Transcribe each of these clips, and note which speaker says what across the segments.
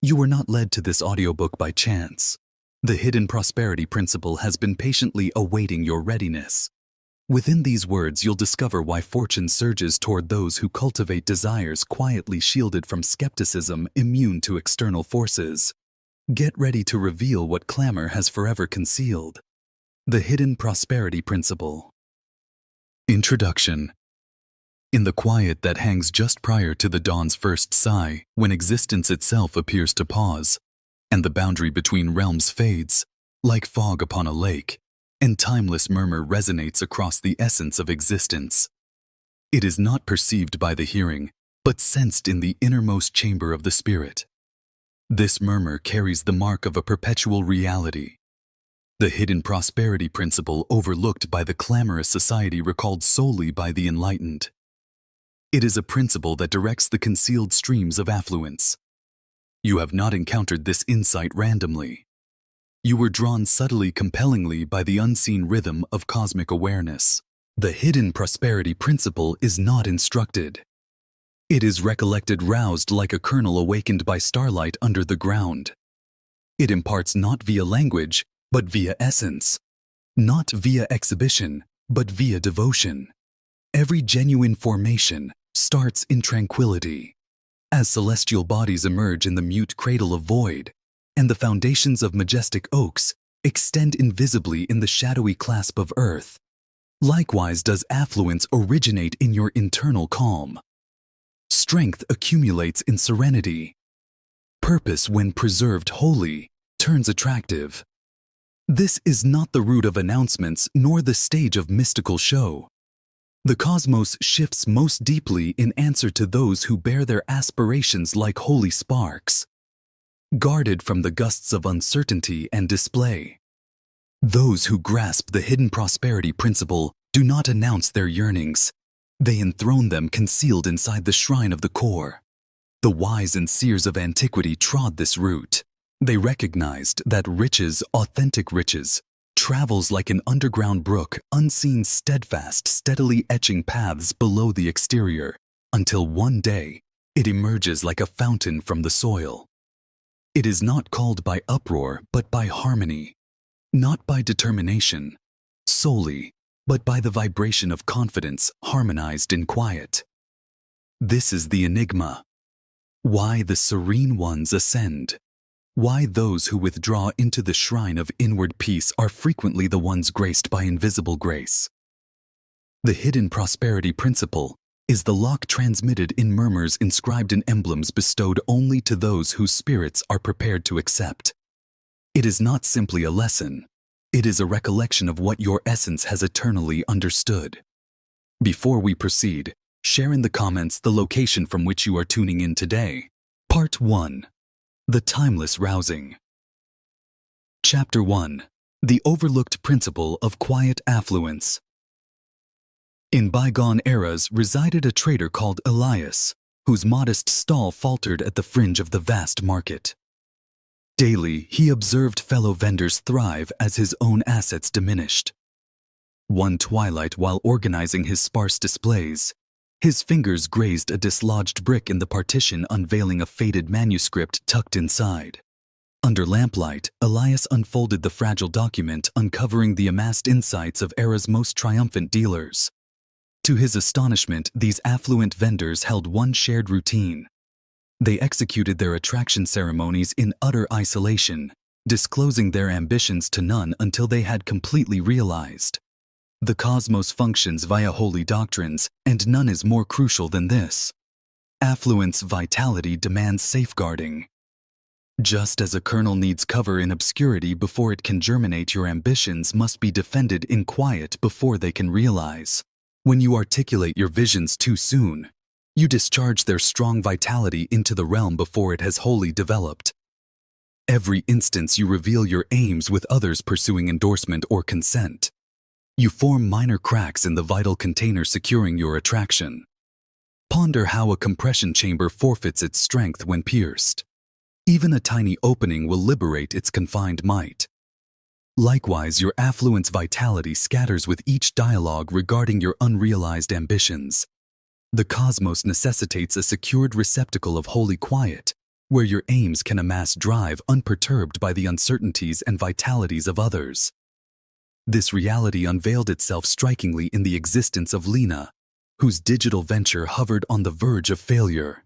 Speaker 1: You were not led to this audiobook by chance. The hidden prosperity principle has been patiently awaiting your readiness. Within these words, you'll discover why fortune surges toward those who cultivate desires quietly shielded from skepticism, immune to external forces. Get ready to reveal what clamor has forever concealed. The hidden prosperity principle. Introduction. In the quiet that hangs just prior to the dawn's first sigh, when existence itself appears to pause, and the boundary between realms fades, like fog upon a lake, and timeless murmur resonates across the essence of existence. It is not perceived by the hearing, but sensed in the innermost chamber of the spirit. This murmur carries the mark of a perpetual reality. The hidden prosperity principle overlooked by the clamorous society, recalled solely by the enlightened. It is a principle that directs the concealed streams of affluence. You have not encountered this insight randomly. You were drawn subtly, compellingly by the unseen rhythm of cosmic awareness. The hidden prosperity principle is not instructed. It is recollected, roused like a kernel awakened by starlight under the ground. It imparts not via language, but via essence. Not via exhibition, but via devotion. Every genuine formation starts in tranquility. As celestial bodies emerge in the mute cradle of void, and the foundations of majestic oaks extend invisibly in the shadowy clasp of earth, likewise does affluence originate in your internal calm. Strength accumulates in serenity. Purpose, when preserved wholly, turns attractive. This is not the route of announcements nor the stage of mystical show. The cosmos shifts most deeply in answer to those who bear their aspirations like holy sparks, guarded from the gusts of uncertainty and display. Those who grasp the hidden prosperity principle do not announce their yearnings. They enthrone them concealed inside the shrine of the core. The wise and seers of antiquity trod this route. They recognized that riches, authentic riches, travels like an underground brook, unseen, steadfast, steadily etching paths below the exterior, until one day it emerges like a fountain from the soil. It is not called by uproar, but by harmony, not by determination solely, but by the vibration of confidence harmonized in quiet. This is the enigma. Why the serene ones ascend. Why those who withdraw into the shrine of inward peace are frequently the ones graced by invisible grace. The hidden prosperity principle is the lock transmitted in murmurs, inscribed in emblems bestowed only to those whose spirits are prepared to accept. It is not simply a lesson. It is a recollection of what your essence has eternally understood. Before we proceed, share in the comments the location from which you are tuning in today. Part 1. The Timeless Rousing. Chapter 1. The Overlooked Principle of Quiet Affluence. In bygone eras resided a trader called Elias, whose modest stall faltered at the fringe of the vast market. Daily, he observed fellow vendors thrive as his own assets diminished. One twilight, while organizing his sparse displays, his fingers grazed a dislodged brick in the partition, unveiling a faded manuscript tucked inside. Under lamplight, Elias unfolded the fragile document, uncovering the amassed insights of era's most triumphant dealers. To his astonishment, these affluent vendors held one shared routine. They executed their attraction ceremonies in utter isolation, disclosing their ambitions to none until they had completely realized. The cosmos functions via holy doctrines, and none is more crucial than this. Affluence vitality demands safeguarding. Just as a kernel needs cover in obscurity before it can germinate, your ambitions must be defended in quiet before they can realize. When you articulate your visions too soon, you discharge their strong vitality into the realm before it has wholly developed. Every instance you reveal your aims with others pursuing endorsement or consent. You form minor cracks in the vital container securing your attraction. Ponder how a compression chamber forfeits its strength when pierced. Even a tiny opening will liberate its confined might. Likewise, your affluence vitality scatters with each dialogue regarding your unrealized ambitions. The cosmos necessitates a secured receptacle of holy quiet, where your aims can amass drive unperturbed by the uncertainties and vitalities of others. This reality unveiled itself strikingly in the existence of Lena, whose digital venture hovered on the verge of failure.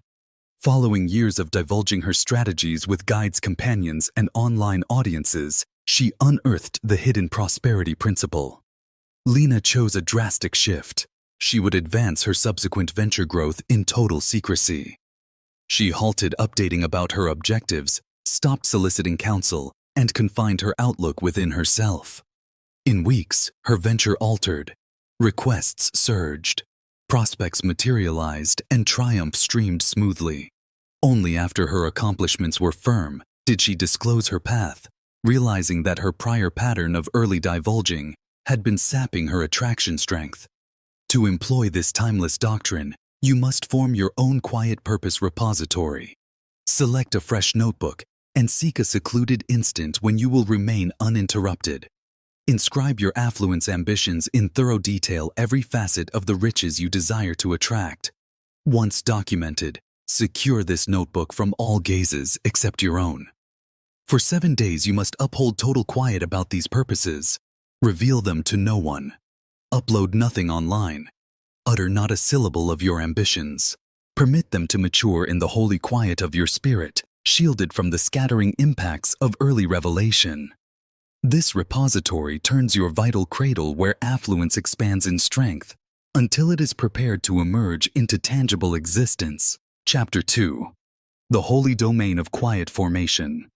Speaker 1: Following years of divulging her strategies with guides, companions, and online audiences, she unearthed the hidden prosperity principle. Lena chose a drastic shift. She would advance her subsequent venture growth in total secrecy. She halted updating about her objectives, stopped soliciting counsel, and confined her outlook within herself. In weeks, her venture altered. Requests surged. Prospects materialized, and triumph streamed smoothly. Only after her accomplishments were firm did she disclose her path, realizing that her prior pattern of early divulging had been sapping her attraction strength. To employ this timeless doctrine, you must form your own quiet purpose repository. Select a fresh notebook and seek a secluded instant when you will remain uninterrupted. Inscribe your affluence ambitions in thorough detail, every facet of the riches you desire to attract. Once documented, secure this notebook from all gazes except your own. For 7 days you must uphold total quiet about these purposes. Reveal them to no one. Upload nothing online. Utter not a syllable of your ambitions. Permit them to mature in the holy quiet of your spirit, shielded from the scattering impacts of early revelation. This repository turns your vital cradle where affluence expands in strength, until it is prepared to emerge into tangible existence. Chapter 2. The Holy Domain of Quiet Formation.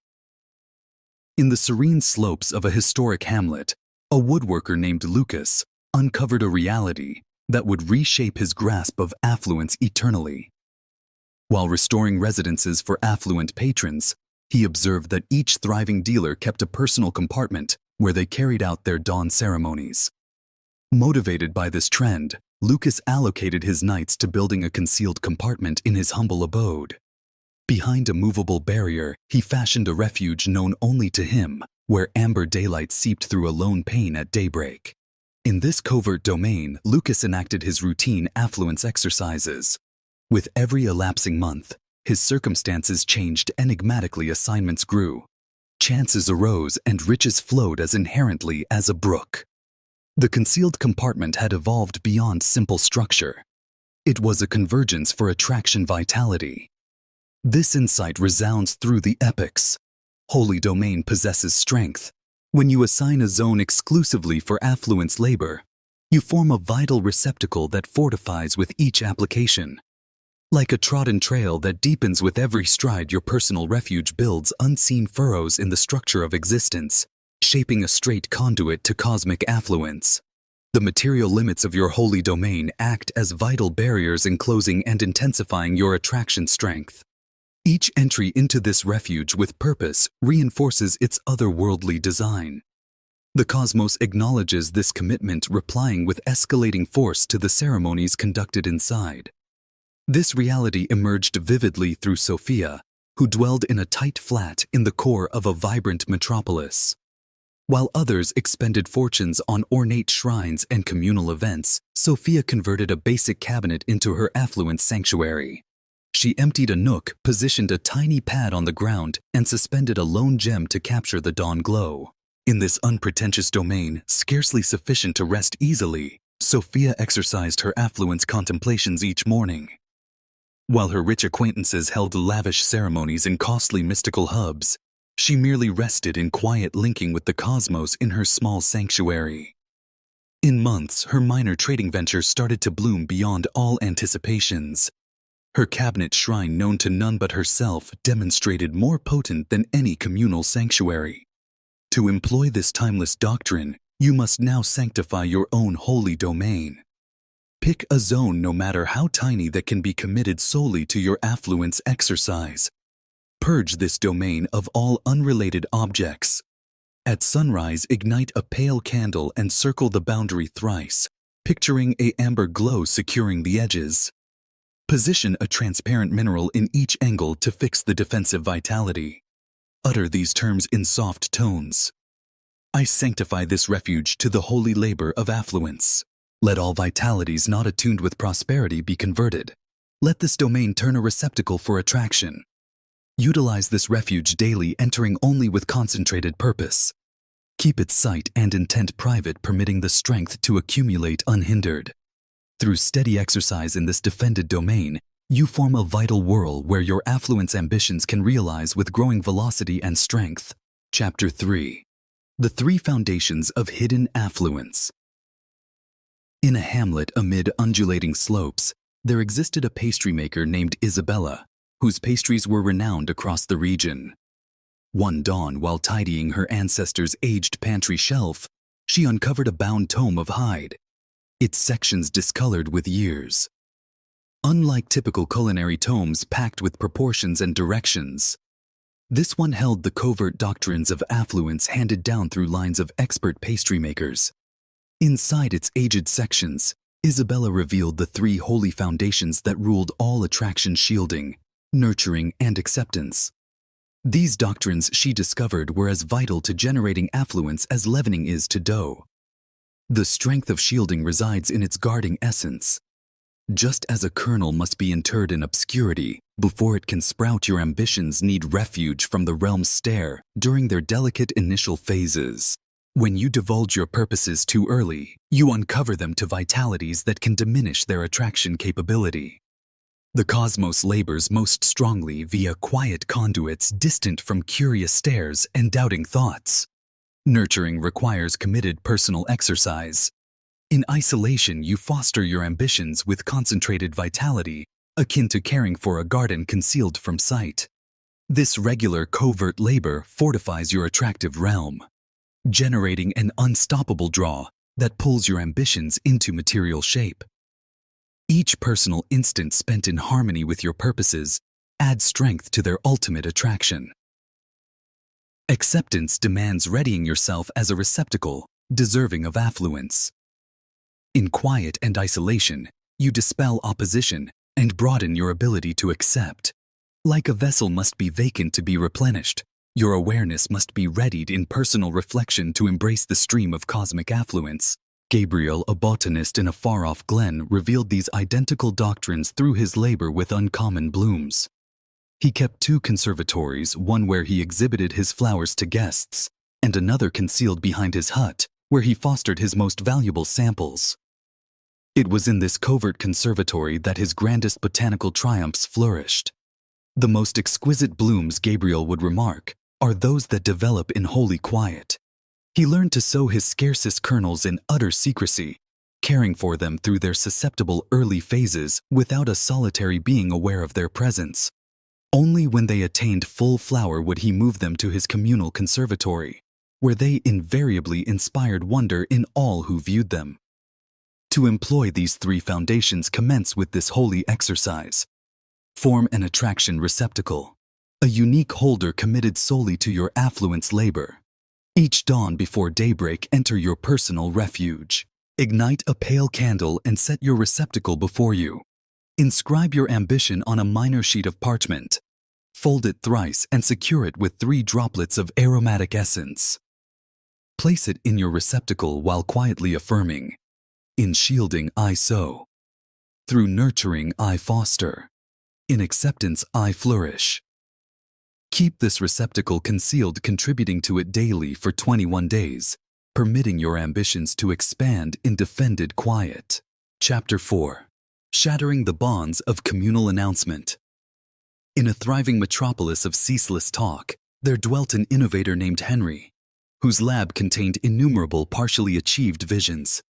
Speaker 1: In the serene slopes of a historic hamlet, a woodworker named Lucas uncovered a reality that would reshape his grasp of affluence eternally. While restoring residences for affluent patrons, he observed that each thriving dealer kept a personal compartment where they carried out their dawn ceremonies. Motivated by this trend, Lucas allocated his nights to building a concealed compartment in his humble abode. Behind a movable barrier, he fashioned a refuge known only to him, where amber daylight seeped through a lone pane at daybreak. In this covert domain, Lucas enacted his routine affluence exercises. With every elapsing month, his circumstances changed enigmatically, assignments grew. Chances arose and riches flowed as inherently as a brook. The concealed compartment had evolved beyond simple structure. It was a convergence for attraction vitality. This insight resounds through the epics. Holy domain possesses strength. When you assign a zone exclusively for affluence labor, you form a vital receptacle that fortifies with each application. Like a trodden trail that deepens with every stride, your personal refuge builds unseen furrows in the structure of existence, shaping a straight conduit to cosmic affluence. The material limits of your holy domain act as vital barriers enclosing and intensifying your attraction strength. Each entry into this refuge with purpose reinforces its otherworldly design. The cosmos acknowledges this commitment, replying with escalating force to the ceremonies conducted inside. This reality emerged vividly through Sophia, who dwelled in a tight flat in the core of a vibrant metropolis. While others expended fortunes on ornate shrines and communal events, Sophia converted a basic cabinet into her affluence sanctuary. She emptied a nook, positioned a tiny pad on the ground, and suspended a lone gem to capture the dawn glow. In this unpretentious domain, scarcely sufficient to rest easily, Sophia exercised her affluence contemplations each morning. While her rich acquaintances held lavish ceremonies in costly mystical hubs, she merely rested in quiet linking with the cosmos in her small sanctuary. In months, her minor trading venture started to bloom beyond all anticipations. Her cabinet shrine, known to none but herself, demonstrated more potent than any communal sanctuary. To employ this timeless doctrine, you must now sanctify your own holy domain. Pick a zone, no matter how tiny, that can be committed solely to your affluence exercise. Purge this domain of all unrelated objects. At sunrise, ignite a pale candle and circle the boundary thrice, picturing an amber glow securing the edges. Position a transparent mineral in each angle to fix the defensive vitality. Utter these terms in soft tones. I sanctify this refuge to the holy labor of affluence. Let all vitalities not attuned with prosperity be converted. Let this domain turn a receptacle for attraction. Utilize this refuge daily, entering only with concentrated purpose. Keep its sight and intent private, permitting the strength to accumulate unhindered. Through steady exercise in this defended domain, you form a vital whirl where your affluence ambitions can realize with growing velocity and strength. Chapter 3. The 3 Foundations of Hidden Affluence. In a hamlet amid undulating slopes, there existed a pastry maker named Isabella, whose pastries were renowned across the region. One dawn, while tidying her ancestors' aged pantry shelf, she uncovered a bound tome of hide, its sections discolored with years. Unlike typical culinary tomes packed with proportions and directions, this one held the covert doctrines of affluence handed down through lines of expert pastry makers. Inside its aged sections, Isabella revealed the 3 holy foundations that ruled all attraction: shielding, nurturing, and acceptance. These doctrines, she discovered, were as vital to generating affluence as leavening is to dough. The strength of shielding resides in its guarding essence. Just as a kernel must be interred in obscurity before it can sprout, your ambitions need refuge from the realm's stare during their delicate initial phases. When you divulge your purposes too early, you uncover them to vitalities that can diminish their attraction capability. The cosmos labors most strongly via quiet conduits distant from curious stares and doubting thoughts. Nurturing requires committed personal exercise. In isolation, you foster your ambitions with concentrated vitality, akin to caring for a garden concealed from sight. This regular covert labor fortifies your attractive realm, generating an unstoppable draw that pulls your ambitions into material shape. Each personal instant spent in harmony with your purposes adds strength to their ultimate attraction. Acceptance demands readying yourself as a receptacle deserving of affluence. In quiet and isolation, you dispel opposition and broaden your ability to accept. Like a vessel must be vacant to be replenished, your awareness must be readied in personal reflection to embrace the stream of cosmic affluence. Gabriel, a botanist in a far-off glen, revealed these identical doctrines through his labor with uncommon blooms. He kept 2 conservatories, one where he exhibited his flowers to guests, and another concealed behind his hut, where he fostered his most valuable samples. It was in this covert conservatory that his grandest botanical triumphs flourished. The most exquisite blooms, Gabriel would remark, are those that develop in holy quiet. He learned to sow his scarcest kernels in utter secrecy, caring for them through their susceptible early phases without a solitary being aware of their presence. Only when they attained full flower would he move them to his communal conservatory, where they invariably inspired wonder in all who viewed them. To employ these 3 foundations, commence with this holy exercise. Form an attraction receptacle, a unique holder committed solely to your affluence labor. Each dawn before daybreak, enter your personal refuge. Ignite a pale candle and set your receptacle before you. Inscribe your ambition on a minor sheet of parchment. Fold it thrice and secure it with 3 droplets of aromatic essence. Place it in your receptacle while quietly affirming, "In shielding I sow. Through nurturing I foster. In acceptance I flourish." Keep this receptacle concealed, contributing to it daily for 21 days, permitting your ambitions to expand in defended quiet. Chapter 4. Shattering the Bonds of Communal Announcement. In a thriving metropolis of ceaseless talk, there dwelt an innovator named Henry, whose lab contained innumerable partially achieved visions.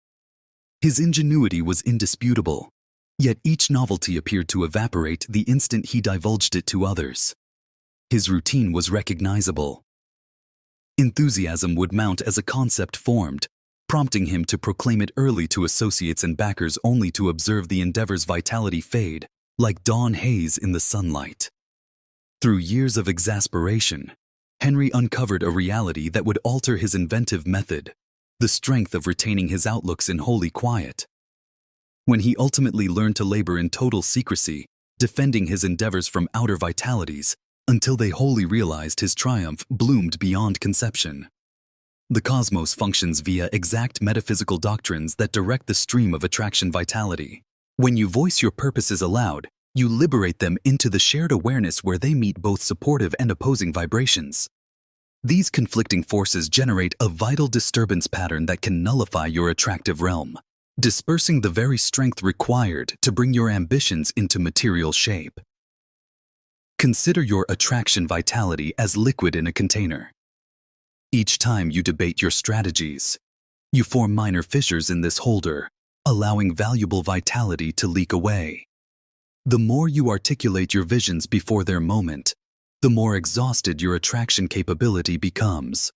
Speaker 1: His ingenuity was indisputable, yet each novelty appeared to evaporate the instant he divulged it to others. His routine was recognizable. Enthusiasm would mount as a concept formed, prompting him to proclaim it early to associates and backers, only to observe the endeavor's vitality fade, like dawn haze in the sunlight. Through years of exasperation, Henry uncovered a reality that would alter his inventive method, the strength of retaining his outlooks in holy quiet. When he ultimately learned to labor in total secrecy, defending his endeavors from outer vitalities, until they wholly realized his triumph bloomed beyond conception. The cosmos functions via exact metaphysical doctrines that direct the stream of attraction vitality. When you voice your purposes aloud, you liberate them into the shared awareness where they meet both supportive and opposing vibrations. These conflicting forces generate a vital disturbance pattern that can nullify your attractive realm, dispersing the very strength required to bring your ambitions into material shape. Consider your attraction vitality as liquid in a container. Each time you debate your strategies, you form minor fissures in this holder, allowing valuable vitality to leak away. The more you articulate your visions before their moment, the more exhausted your attraction capability becomes.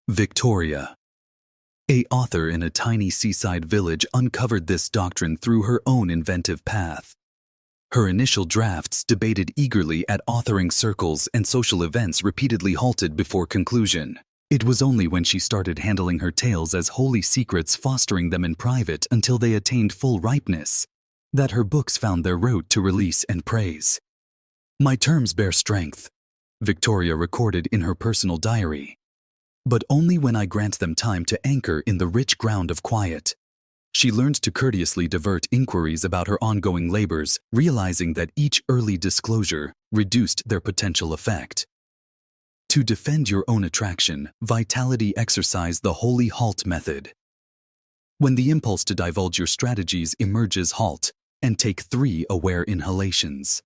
Speaker 1: Victoria, an author in a tiny seaside village, uncovered this doctrine through her own inventive path. Her initial drafts, debated eagerly at authoring circles and social events, repeatedly halted before conclusion. It was only when she started handling her tales as holy secrets, fostering them in private until they attained full ripeness, that her books found their road to release and praise. "My terms bear strength," Victoria recorded in her personal diary, "but only when I grant them time to anchor in the rich ground of quiet." She learned to courteously divert inquiries about her ongoing labors, realizing that each early disclosure reduced their potential effect. To defend your own attraction, vitality, exercise the holy halt method. When the impulse to divulge your strategies emerges, halt and take 3 aware inhalations.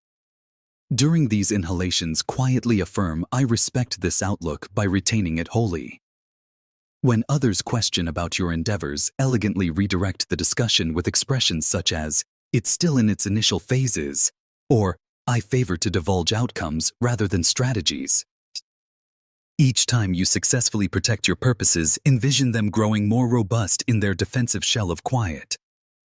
Speaker 1: During these inhalations, quietly affirm, "I respect this outlook," by retaining it wholly. When others question about your endeavors, elegantly redirect the discussion with expressions such as, "It's still in its initial phases," or "I favor to divulge outcomes rather than strategies." Each time you successfully protect your purposes, envision them growing more robust in their defensive shell of quiet.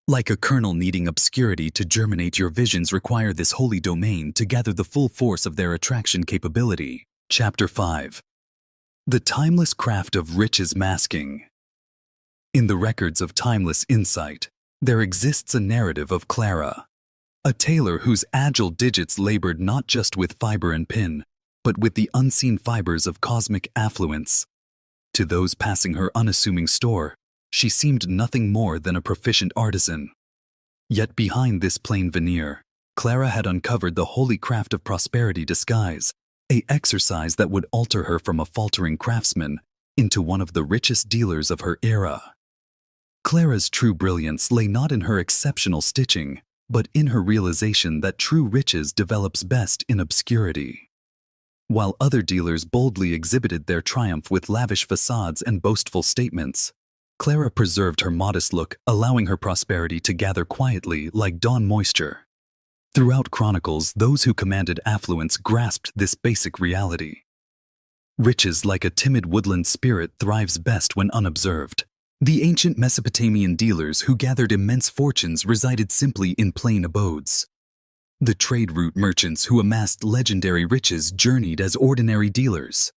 Speaker 1: Like a kernel needing obscurity to germinate, your visions require this holy domain to gather the full force of their attraction capability. Chapter 5. The Timeless Craft of Riches Masking. In the records of timeless insight, there exists a narrative of Clara, a tailor whose agile digits labored not just with fiber and pin, but with the unseen fibers of cosmic affluence. To those passing her unassuming store, she seemed nothing more than a proficient artisan. Yet behind this plain veneer, Clara had uncovered the holy craft of prosperity disguise, an exercise that would alter her from a faltering craftsman into one of the richest dealers of her era. Clara's true brilliance lay not in her exceptional stitching, but in her realization that true riches develops best in obscurity. While other dealers boldly exhibited their triumph with lavish facades and boastful statements, Clara preserved her modest look, allowing her prosperity to gather quietly like dawn moisture. Throughout chronicles, those who commanded affluence grasped this basic reality. Riches, like a timid woodland spirit, thrives best when unobserved. The ancient Mesopotamian dealers who gathered immense fortunes resided simply in plain abodes. The trade route merchants who amassed legendary riches journeyed as ordinary dealers.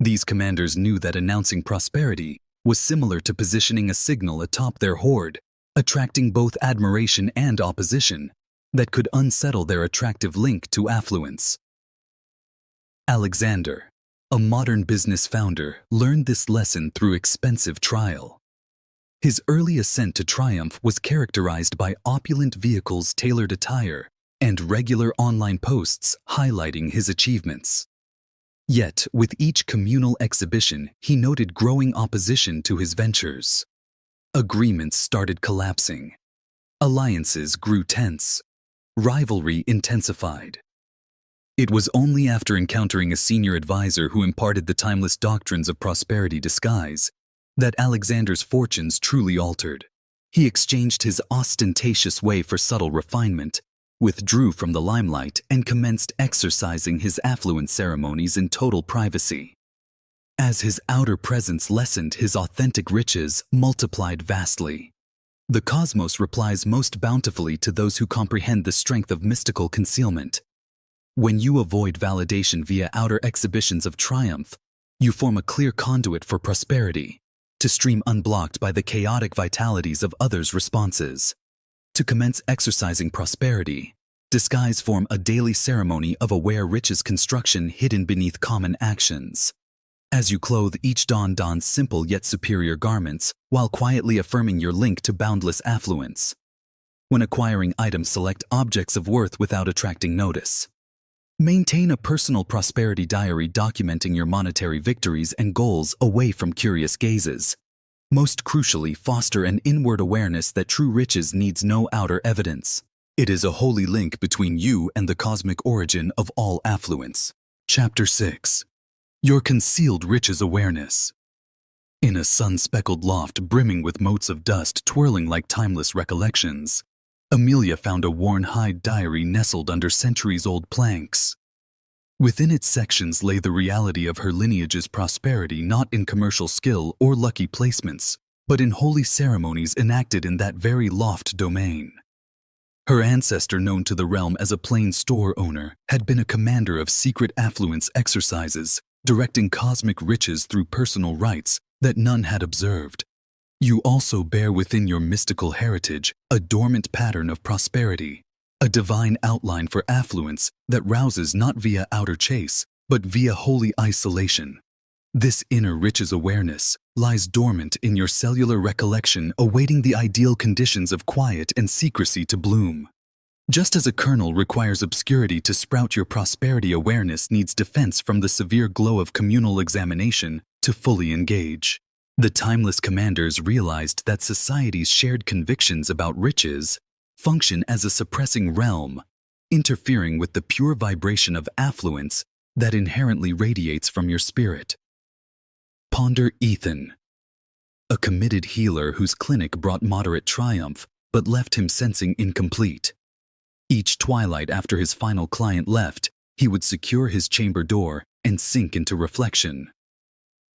Speaker 1: These commanders knew that announcing prosperity was similar to positioning a signal atop their hoard, attracting both admiration and opposition that could unsettle their attractive link to affluence. Alexander, a modern business founder, learned this lesson through expensive trial. His early ascent to triumph was characterized by opulent vehicles, tailored attire, and regular online posts highlighting his achievements. Yet, with each communal exhibition, he noted growing opposition to his ventures. Agreements started collapsing. Alliances grew tense. Rivalry intensified. It was only after encountering a senior advisor who imparted the timeless doctrines of prosperity disguise that Alexander's fortunes truly altered. He exchanged his ostentatious way for subtle refinement, withdrew from the limelight, and commenced exercising his affluent ceremonies in total privacy. As his outer presence lessened, his authentic riches multiplied vastly. The cosmos replies most bountifully to those who comprehend the strength of mystical concealment. When you avoid validation via outer exhibitions of triumph, you form a clear conduit for prosperity, to stream unblocked by the chaotic vitalities of others' responses. To commence exercising prosperity, disguise form a daily ceremony of aware riches construction hidden beneath common actions. As you clothe each dawn, don simple yet superior garments, while quietly affirming your link to boundless affluence. When acquiring items, select objects of worth without attracting notice. Maintain a personal prosperity diary documenting your monetary victories and goals away from curious gazes. Most crucially, foster an inward awareness that true riches needs no outer evidence. It is a holy link between you and the cosmic origin of all affluence. Chapter 6. Your Concealed Riches Awareness. In a sun-speckled loft brimming with motes of dust twirling like timeless recollections, Amelia found a worn-hide diary nestled under centuries-old planks. Within its sections lay the reality of her lineage's prosperity, not in commercial skill or lucky placements, but in holy ceremonies enacted in that very loft domain. Her ancestor, known to the realm as a plain store owner, had been a commander of secret affluence exercises, directing cosmic riches through personal rites that none had observed. You also bear within your mystical heritage a dormant pattern of prosperity, a divine outline for affluence that rouses not via outer chase, but via holy isolation. This inner riches awareness lies dormant in your cellular recollection, awaiting the ideal conditions of quiet and secrecy to bloom. Just as a kernel requires obscurity to sprout, your prosperity awareness needs defense from the severe glow of communal examination to fully engage. The timeless commanders realized that society's shared convictions about riches function as a suppressing realm, interfering with the pure vibration of affluence that inherently radiates from your spirit. Ponder Ethan, a committed healer whose clinic brought moderate triumph but left him sensing incomplete. Each twilight after his final client left, he would secure his chamber door and sink into reflection.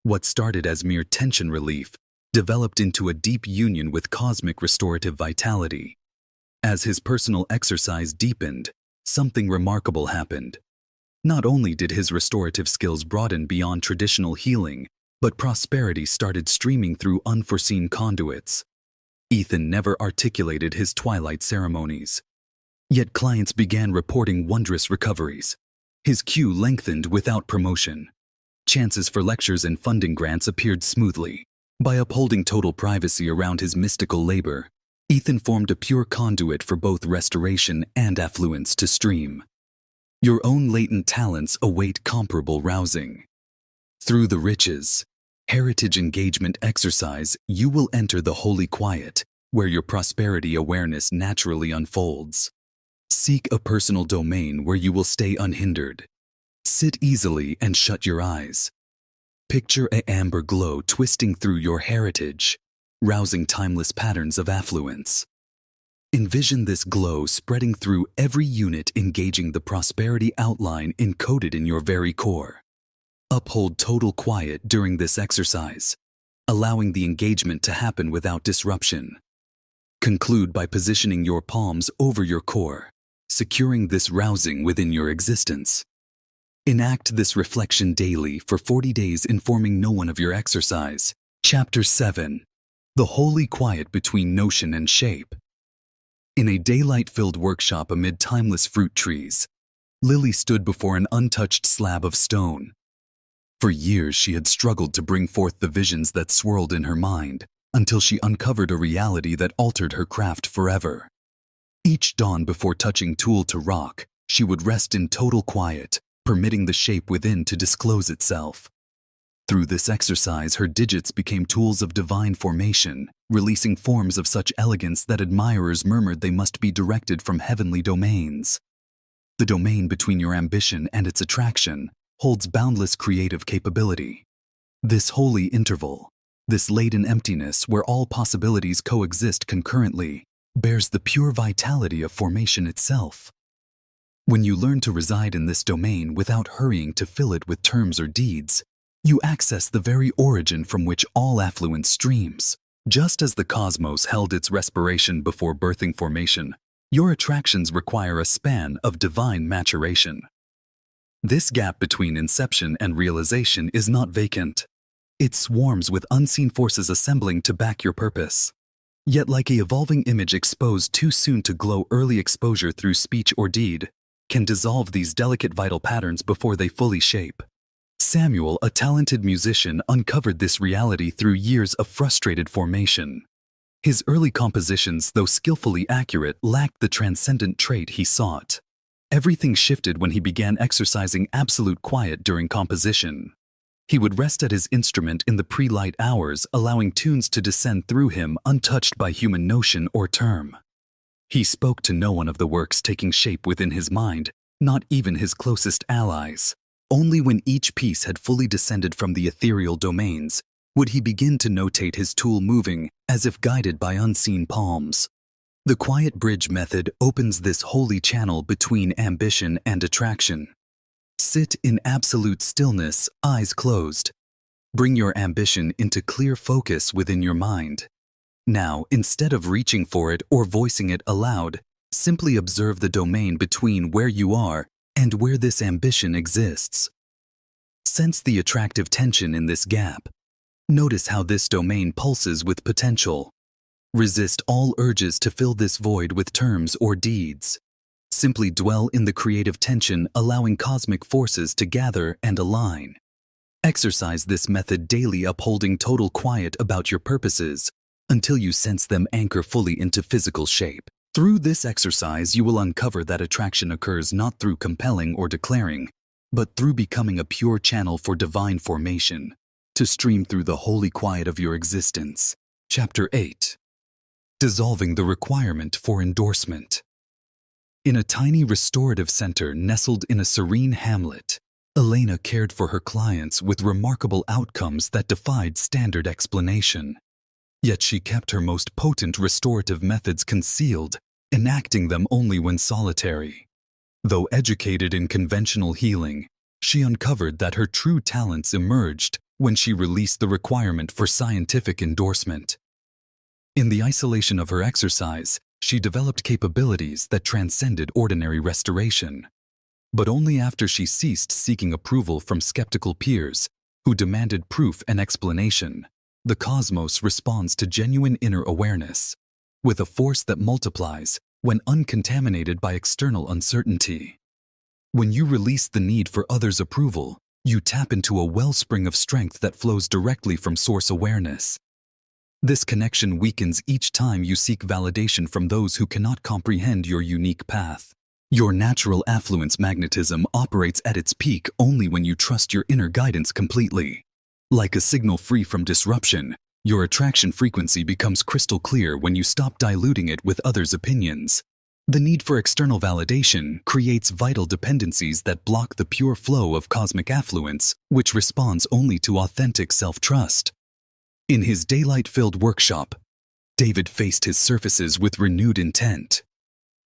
Speaker 1: What started as mere tension relief developed into a deep union with cosmic restorative vitality. As his personal exercise deepened, something remarkable happened. Not only did his restorative skills broaden beyond traditional healing, but prosperity started streaming through unforeseen conduits. Ethan never articulated his twilight ceremonies. Yet clients began reporting wondrous recoveries. His queue lengthened without promotion. Chances for lectures and funding grants appeared smoothly. By upholding total privacy around his mystical labor, Ethan formed a pure conduit for both restoration and affluence to stream. Your own latent talents await comparable rousing. Through the riches, heritage engagement exercise, you will enter the holy quiet, where your prosperity awareness naturally unfolds. Seek a personal domain where you will stay unhindered. Sit easily and shut your eyes. Picture an amber glow twisting through your heritage, rousing timeless patterns of affluence. Envision this glow spreading through every unit, engaging the prosperity outline encoded in your very core. Uphold total quiet during this exercise, allowing the engagement to happen without disruption. Conclude by positioning your palms over your core, securing this rousing within your existence. Enact this reflection daily for 40 days, informing no one of your exercise. Chapter 7. The Holy Quiet Between Notion and Shape. In a daylight-filled workshop amid timeless fruit trees, Lily stood before an untouched slab of stone. For years she had struggled to bring forth the visions that swirled in her mind, until she uncovered a reality that altered her craft forever. Each dawn before touching tool to rock, she would rest in total quiet, permitting the shape within to disclose itself. Through this exercise, her digits became tools of divine formation, releasing forms of such elegance that admirers murmured they must be directed from heavenly domains. The domain between your ambition and its attraction holds boundless creative capability. This holy interval, this laden emptiness where all possibilities coexist concurrently, bears the pure vitality of formation itself. When you learn to reside in this domain without hurrying to fill it with terms or deeds, you access the very origin from which all affluence streams. Just as the cosmos held its respiration before birthing formation, your attractions require a span of divine maturation. This gap between inception and realization is not vacant. It swarms with unseen forces assembling to back your purpose. Yet like an evolving image exposed too soon to glow, early exposure through speech or deed can dissolve these delicate vital patterns before they fully shape. Samuel, a talented musician, uncovered this reality through years of frustrated formation. His early compositions, though skillfully accurate, lacked the transcendent trait he sought. Everything shifted when he began exercising absolute quiet during composition. He would rest at his instrument in the pre-light hours, allowing tunes to descend through him untouched by human notion or term. He spoke to no one of the works taking shape within his mind, not even his closest allies. Only when each piece had fully descended from the ethereal domains would he begin to notate his tool moving as if guided by unseen palms. The quiet bridge method opens this holy channel between ambition and attraction. Sit in absolute stillness, eyes closed. Bring your ambition into clear focus within your mind. Now, instead of reaching for it or voicing it aloud, simply observe the domain between where you are and where this ambition exists. Sense the attractive tension in this gap. Notice how this domain pulses with potential. Resist all urges to fill this void with terms or deeds. Simply dwell in the creative tension, allowing cosmic forces to gather and align. Exercise this method daily, upholding total quiet about your purposes until you sense them anchor fully into physical shape. Through this exercise, you will uncover that attraction occurs not through compelling or declaring, but through becoming a pure channel for divine formation, to stream through the holy quiet of your existence. Chapter 8. Dissolving the requirement for endorsement. In a tiny restorative center nestled in a serene hamlet, Elena cared for her clients with remarkable outcomes that defied standard explanation. Yet she kept her most potent restorative methods concealed, enacting them only when solitary. Though educated in conventional healing, she uncovered that her true talents emerged when she released the requirement for scientific endorsement. In the isolation of her exercise, she developed capabilities that transcended ordinary restoration. But only after she ceased seeking approval from skeptical peers who demanded proof and explanation, the cosmos responds to genuine inner awareness, with a force that multiplies when uncontaminated by external uncertainty. When you release the need for others' approval, you tap into a wellspring of strength that flows directly from source awareness. This connection weakens each time you seek validation from those who cannot comprehend your unique path. Your natural affluence magnetism operates at its peak only when you trust your inner guidance completely. Like a signal free from disruption, your attraction frequency becomes crystal clear when you stop diluting it with others' opinions. The need for external validation creates vital dependencies that block the pure flow of cosmic affluence, which responds only to authentic self-trust. In his daylight-filled workshop, David faced his surfaces with renewed intent.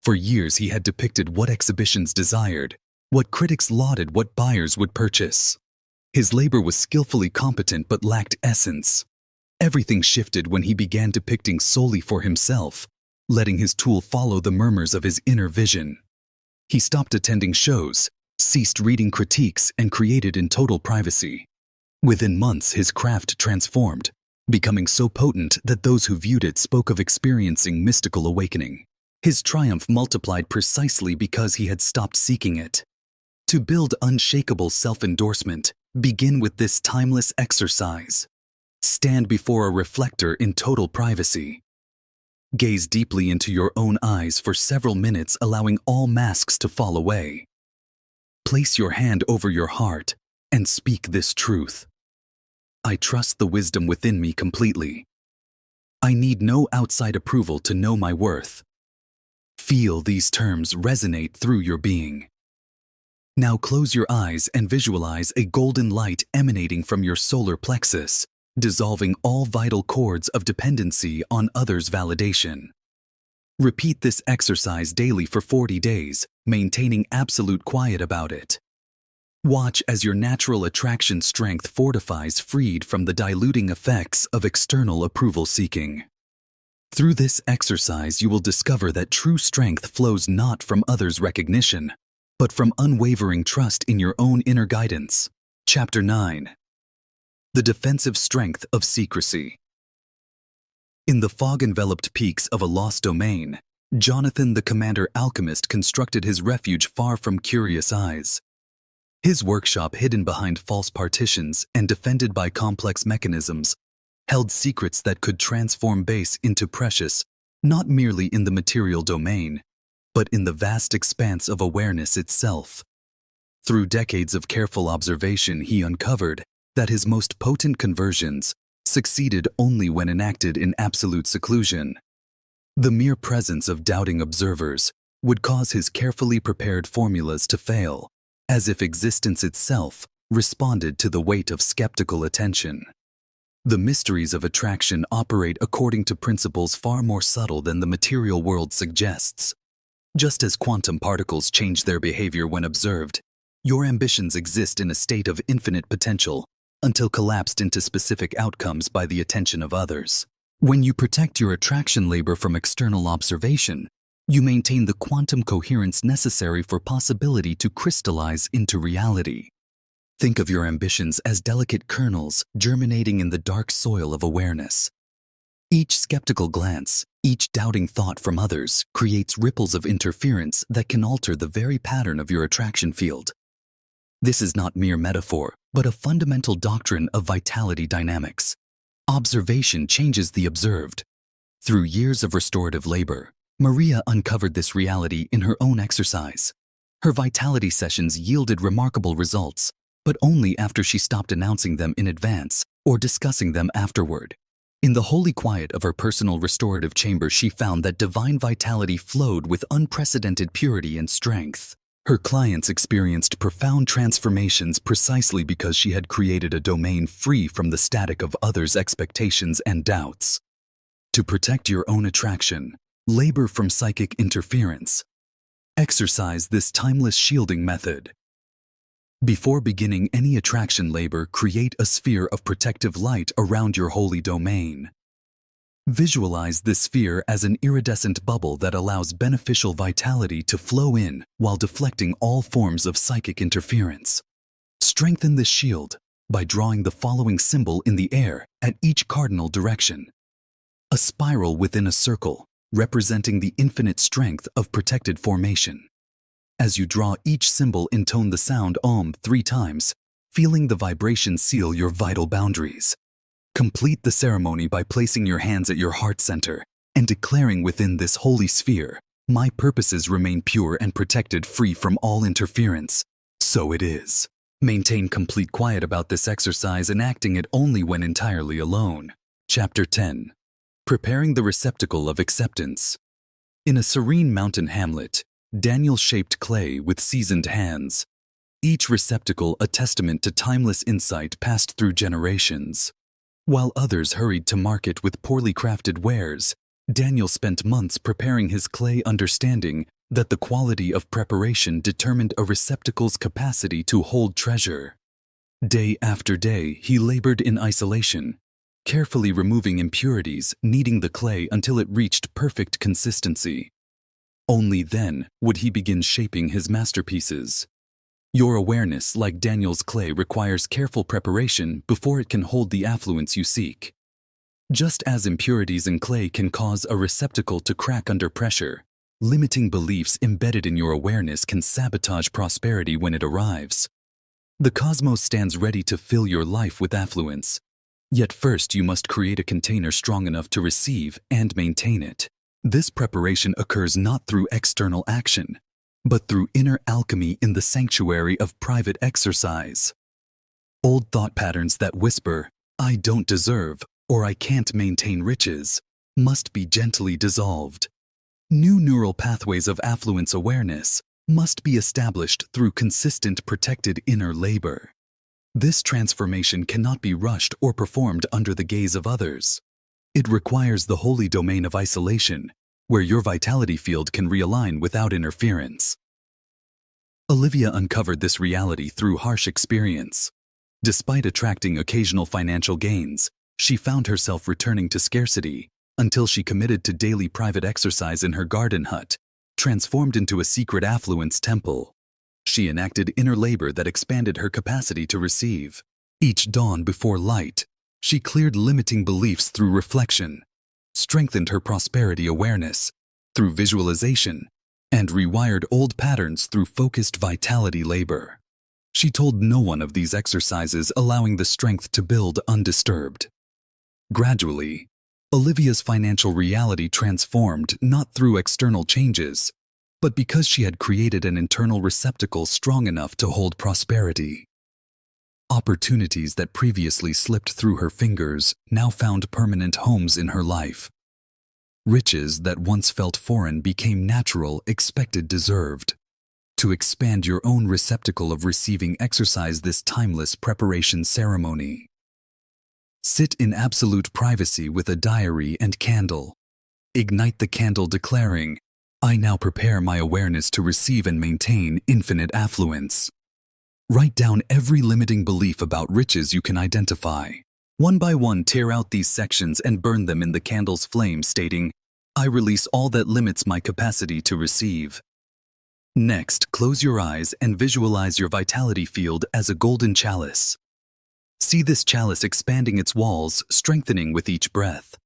Speaker 1: For years he had depicted what exhibitions desired, what critics lauded, what buyers would purchase. His labor was skillfully competent but lacked essence. Everything shifted when he began depicting solely for himself, letting his tool follow the murmurs of his inner vision. He stopped attending shows, ceased reading critiques, and created in total privacy. Within months, his craft transformed, becoming so potent that those who viewed it spoke of experiencing mystical awakening. His triumph multiplied precisely because he had stopped seeking it. To build unshakable self-endorsement, begin with this timeless exercise. Stand before a reflector in total privacy. Gaze deeply into your own eyes for several minutes, allowing all masks to fall away. Place your hand over your heart and speak this truth. I trust the wisdom within me completely. I need no outside approval to know my worth. Feel these terms resonate through your being. Now close your eyes and visualize a golden light emanating from your solar plexus, dissolving all vital cords of dependency on others' validation. Repeat this exercise daily for 40 days, maintaining absolute quiet about it. Watch as your natural attraction strength fortifies, freed from the diluting effects of external approval seeking. Through this exercise, you will discover that true strength flows not from others' recognition, but from unwavering trust in your own inner guidance. Chapter 9. The defensive strength of secrecy. In the fog-enveloped peaks of a lost domain, Jonathan the commander alchemist constructed his refuge far from curious eyes. His workshop, hidden behind false partitions and defended by complex mechanisms, held secrets that could transform base into precious, not merely in the material domain, but in the vast expanse of awareness itself. Through decades of careful observation, he uncovered that his most potent conversions succeeded only when enacted in absolute seclusion. The mere presence of doubting observers would cause his carefully prepared formulas to fail, as if existence itself responded to the weight of skeptical attention. The mysteries of attraction operate according to principles far more subtle than the material world suggests. Just as quantum particles change their behavior when observed, your ambitions exist in a state of infinite potential until collapsed into specific outcomes by the attention of others. When you protect your attraction labor from external observation, you maintain the quantum coherence necessary for possibility to crystallize into reality. Think of your ambitions as delicate kernels germinating in the dark soil of awareness. Each skeptical glance, each doubting thought from others creates ripples of interference that can alter the very pattern of your attraction field. This is not mere metaphor, but a fundamental doctrine of vitality dynamics. Observation changes the observed. Through years of restorative labor, Maria uncovered this reality in her own exercise. Her vitality sessions yielded remarkable results, but only after she stopped announcing them in advance or discussing them afterward. In the holy quiet of her personal restorative chamber, she found that divine vitality flowed with unprecedented purity and strength. Her clients experienced profound transformations precisely because she had created a domain free from the static of others' expectations and doubts. To protect your own attraction, labor from psychic interference. Exercise this timeless shielding method. Before beginning any attraction labor, create a sphere of protective light around your holy domain. Visualize this sphere as an iridescent bubble that allows beneficial vitality to flow in while deflecting all forms of psychic interference. Strengthen this shield by drawing the following symbol in the air at each cardinal direction. A spiral within a circle, representing the infinite strength of protected formation. As you draw each symbol, intone the sound Om 3 times, feeling the vibration seal your vital boundaries. Complete the ceremony by placing your hands at your heart center and declaring within this holy sphere, "My purposes remain pure and protected, free from all interference." So it is. Maintain complete quiet about this exercise, enacting it only when entirely alone. Chapter 10. Preparing the receptacle of acceptance. In a serene mountain hamlet, Daniel shaped clay with seasoned hands. Each receptacle a testament to timeless insight passed through generations. While others hurried to market with poorly crafted wares, Daniel spent months preparing his clay, understanding that the quality of preparation determined a receptacle's capacity to hold treasure. Day after day, he labored in isolation, carefully removing impurities, kneading the clay until it reached perfect consistency. Only then would he begin shaping his masterpieces. Your awareness, like Daniel's clay, requires careful preparation before it can hold the affluence you seek. Just as impurities in clay can cause a receptacle to crack under pressure, limiting beliefs embedded in your awareness can sabotage prosperity when it arrives. The cosmos stands ready to fill your life with affluence. Yet first you must create a container strong enough to receive and maintain it. This preparation occurs not through external action, but through inner alchemy in the sanctuary of private exercise. Old thought patterns that whisper, "I don't deserve," or "I can't maintain riches," must be gently dissolved. New neural pathways of affluence awareness must be established through consistent protected inner labor. This transformation cannot be rushed or performed under the gaze of others. It requires the holy domain of isolation, where your vitality field can realign without interference. Olivia uncovered this reality through harsh experience. Despite attracting occasional financial gains, she found herself returning to scarcity until she committed to daily private exercise in her garden hut, transformed into a secret affluence temple. She enacted inner labor that expanded her capacity to receive. Each dawn before light, she cleared limiting beliefs through reflection, strengthened her prosperity awareness through visualization, and rewired old patterns through focused vitality labor. She told no one of these exercises, allowing the strength to build undisturbed. Gradually, Olivia's financial reality transformed not through external changes, but because she had created an internal receptacle strong enough to hold prosperity. Opportunities that previously slipped through her fingers now found permanent homes in her life. Riches that once felt foreign became natural, expected, deserved. To expand your own receptacle of receiving, exercise this timeless preparation ceremony. Sit in absolute privacy with a diary and candle. Ignite the candle declaring, "I now prepare my awareness to receive and maintain infinite affluence." Write down every limiting belief about riches you can identify. One by one, tear out these sections and burn them in the candle's flame, stating, "I release all that limits my capacity to receive." Next, close your eyes and visualize your vitality field as a golden chalice. See this chalice expanding its walls, strengthening with each breath.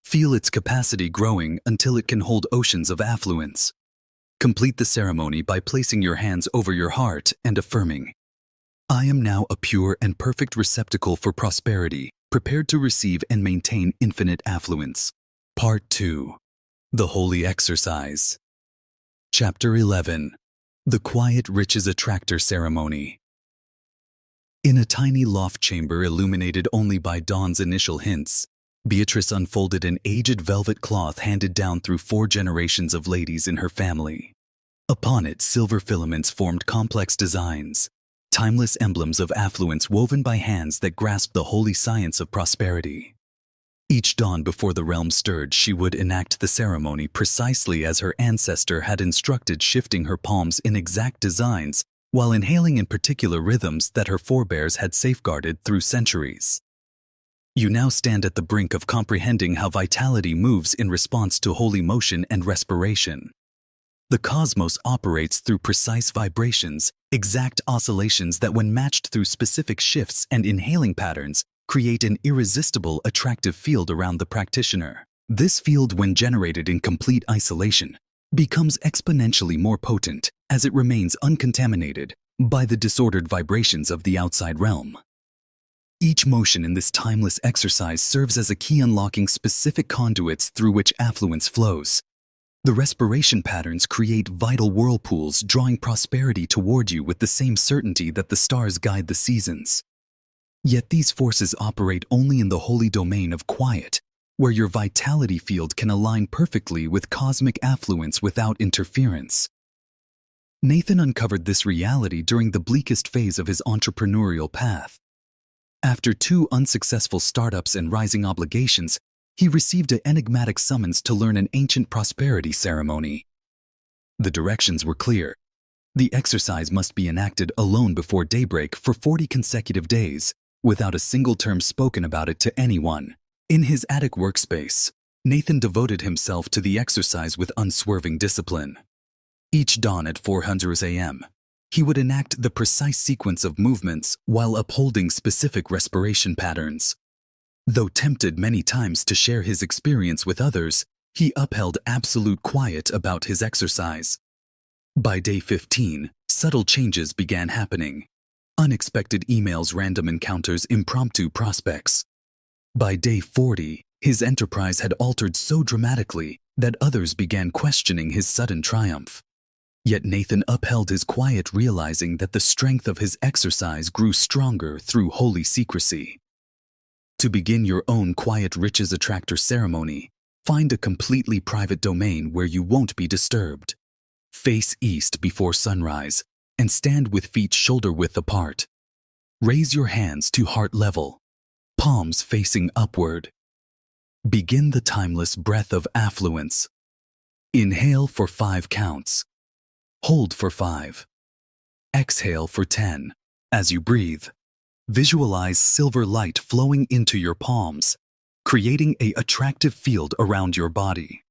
Speaker 1: Feel its capacity growing until it can hold oceans of affluence. Complete the ceremony by placing your hands over your heart and affirming, "I am now a pure and perfect receptacle for prosperity, prepared to receive and maintain infinite affluence." Part 2. The Holy Exercise. Chapter 11. The Quiet Riches Attractor Ceremony. In a tiny loft chamber illuminated only by dawn's initial hints, Beatrice unfolded an aged velvet cloth handed down through 4 generations of ladies in her family. Upon it, silver filaments formed complex designs, timeless emblems of affluence woven by hands that grasped the holy science of prosperity. Each dawn before the realm stirred, she would enact the ceremony precisely as her ancestor had instructed, shifting her palms in exact designs while inhaling in particular rhythms that her forebears had safeguarded through centuries. You now stand at the brink of comprehending how vitality moves in response to holy motion and respiration. The cosmos operates through precise vibrations, exact oscillations that, when matched through specific shifts and inhaling patterns, create an irresistible, attractive field around the practitioner. This field, when generated in complete isolation, becomes exponentially more potent as it remains uncontaminated by the disordered vibrations of the outside realm. Each motion in this timeless exercise serves as a key, unlocking specific conduits through which affluence flows. The respiration patterns create vital whirlpools, drawing prosperity toward you with the same certainty that the stars guide the seasons. Yet these forces operate only in the holy domain of quiet, where your vitality field can align perfectly with cosmic affluence without interference. Nathan uncovered this reality during the bleakest phase of his entrepreneurial path. After 2 unsuccessful startups and rising obligations, he received an enigmatic summons to learn an ancient prosperity ceremony. The directions were clear. The exercise must be enacted alone before daybreak for 40 consecutive days, without a single term spoken about it to anyone. In his attic workspace, Nathan devoted himself to the exercise with unswerving discipline. Each dawn at 400 a.m., he would enact the precise sequence of movements while upholding specific respiration patterns. Though tempted many times to share his experience with others, he upheld absolute quiet about his exercise. By day 15, subtle changes began happening. Unexpected emails, random encounters, impromptu prospects. By day 40, his enterprise had altered so dramatically that others began questioning his sudden triumph. Yet Nathan upheld his quiet, realizing that the strength of his exercise grew stronger through holy secrecy. To begin your own quiet riches attractor ceremony, find a completely private domain where you won't be disturbed. Face east before sunrise and stand with feet shoulder-width apart. Raise your hands to heart level, palms facing upward. Begin the timeless breath of affluence. Inhale for 5 counts. Hold for 5. Exhale for 10. As you breathe, visualize silver light flowing into your palms, creating an attractive field around your body.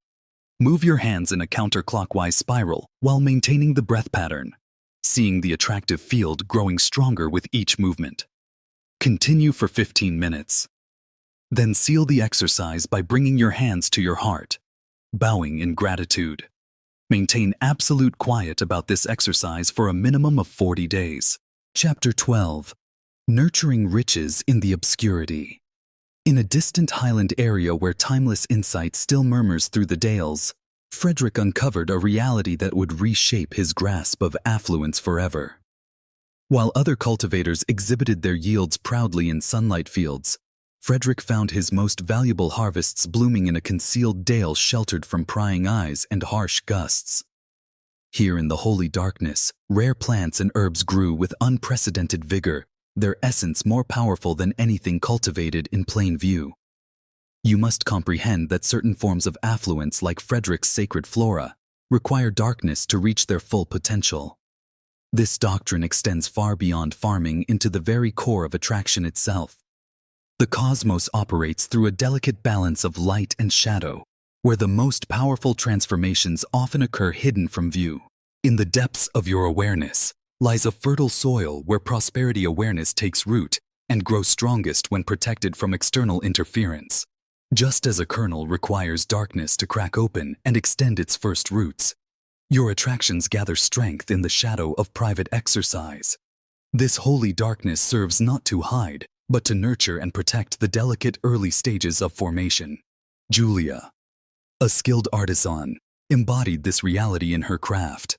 Speaker 1: Move your hands in a counterclockwise spiral while maintaining the breath pattern, seeing the attractive field growing stronger with each movement. Continue for 15 minutes. Then seal the exercise by bringing your hands to your heart, bowing in gratitude. Maintain absolute quiet about this exercise for a minimum of 40 days. Chapter 12. Nurturing Riches in the Obscurity. In a distant highland area where timeless insight still murmurs through the dales, Frederick uncovered a reality that would reshape his grasp of affluence forever. While other cultivators exhibited their yields proudly in sunlight fields, Frederick found his most valuable harvests blooming in a concealed dale sheltered from prying eyes and harsh gusts. Here in the holy darkness, rare plants and herbs grew with unprecedented vigor, their essence more powerful than anything cultivated in plain view. You must comprehend that certain forms of affluence, like Frederick's sacred flora, require darkness to reach their full potential. This doctrine extends far beyond farming into the very core of attraction itself. The cosmos operates through a delicate balance of light and shadow, where the most powerful transformations often occur hidden from view. In the depths of your awareness lies a fertile soil where prosperity awareness takes root and grows strongest when protected from external interference. Just as a kernel requires darkness to crack open and extend its first roots, your attractions gather strength in the shadow of private exercise. This holy darkness serves not to hide, but to nurture and protect the delicate early stages of formation. Julia, a skilled artisan, embodied this reality in her craft.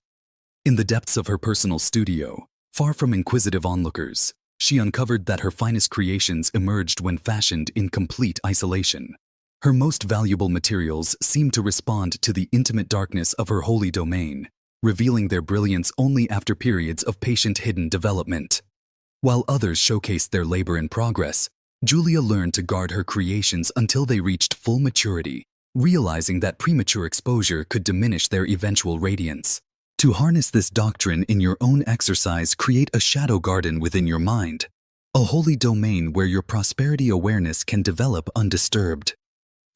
Speaker 1: In the depths of her personal studio, far from inquisitive onlookers, she uncovered that her finest creations emerged when fashioned in complete isolation. Her most valuable materials seemed to respond to the intimate darkness of her holy domain, revealing their brilliance only after periods of patient hidden development. While others showcased their labor in progress, Julia learned to guard her creations until they reached full maturity, realizing that premature exposure could diminish their eventual radiance. To harness this doctrine in your own exercise, create a shadow garden within your mind, a holy domain where your prosperity awareness can develop undisturbed.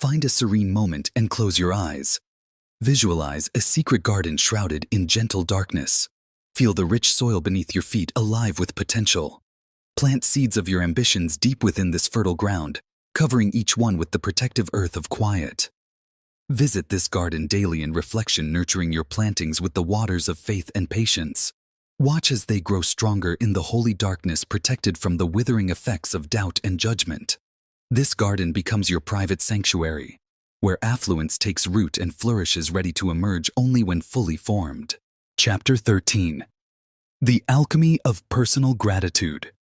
Speaker 1: Find a serene moment and close your eyes. Visualize a secret garden shrouded in gentle darkness. Feel the rich soil beneath your feet alive with potential. Plant seeds of your ambitions deep within this fertile ground, covering each one with the protective earth of quiet. Visit this garden daily in reflection, nurturing your plantings with the waters of faith and patience. Watch as they grow stronger in the holy darkness, protected from the withering effects of doubt and judgment. This garden becomes your private sanctuary, where affluence takes root and flourishes, ready to emerge only when fully formed. Chapter 13. The Alchemy of Personal Gratitude.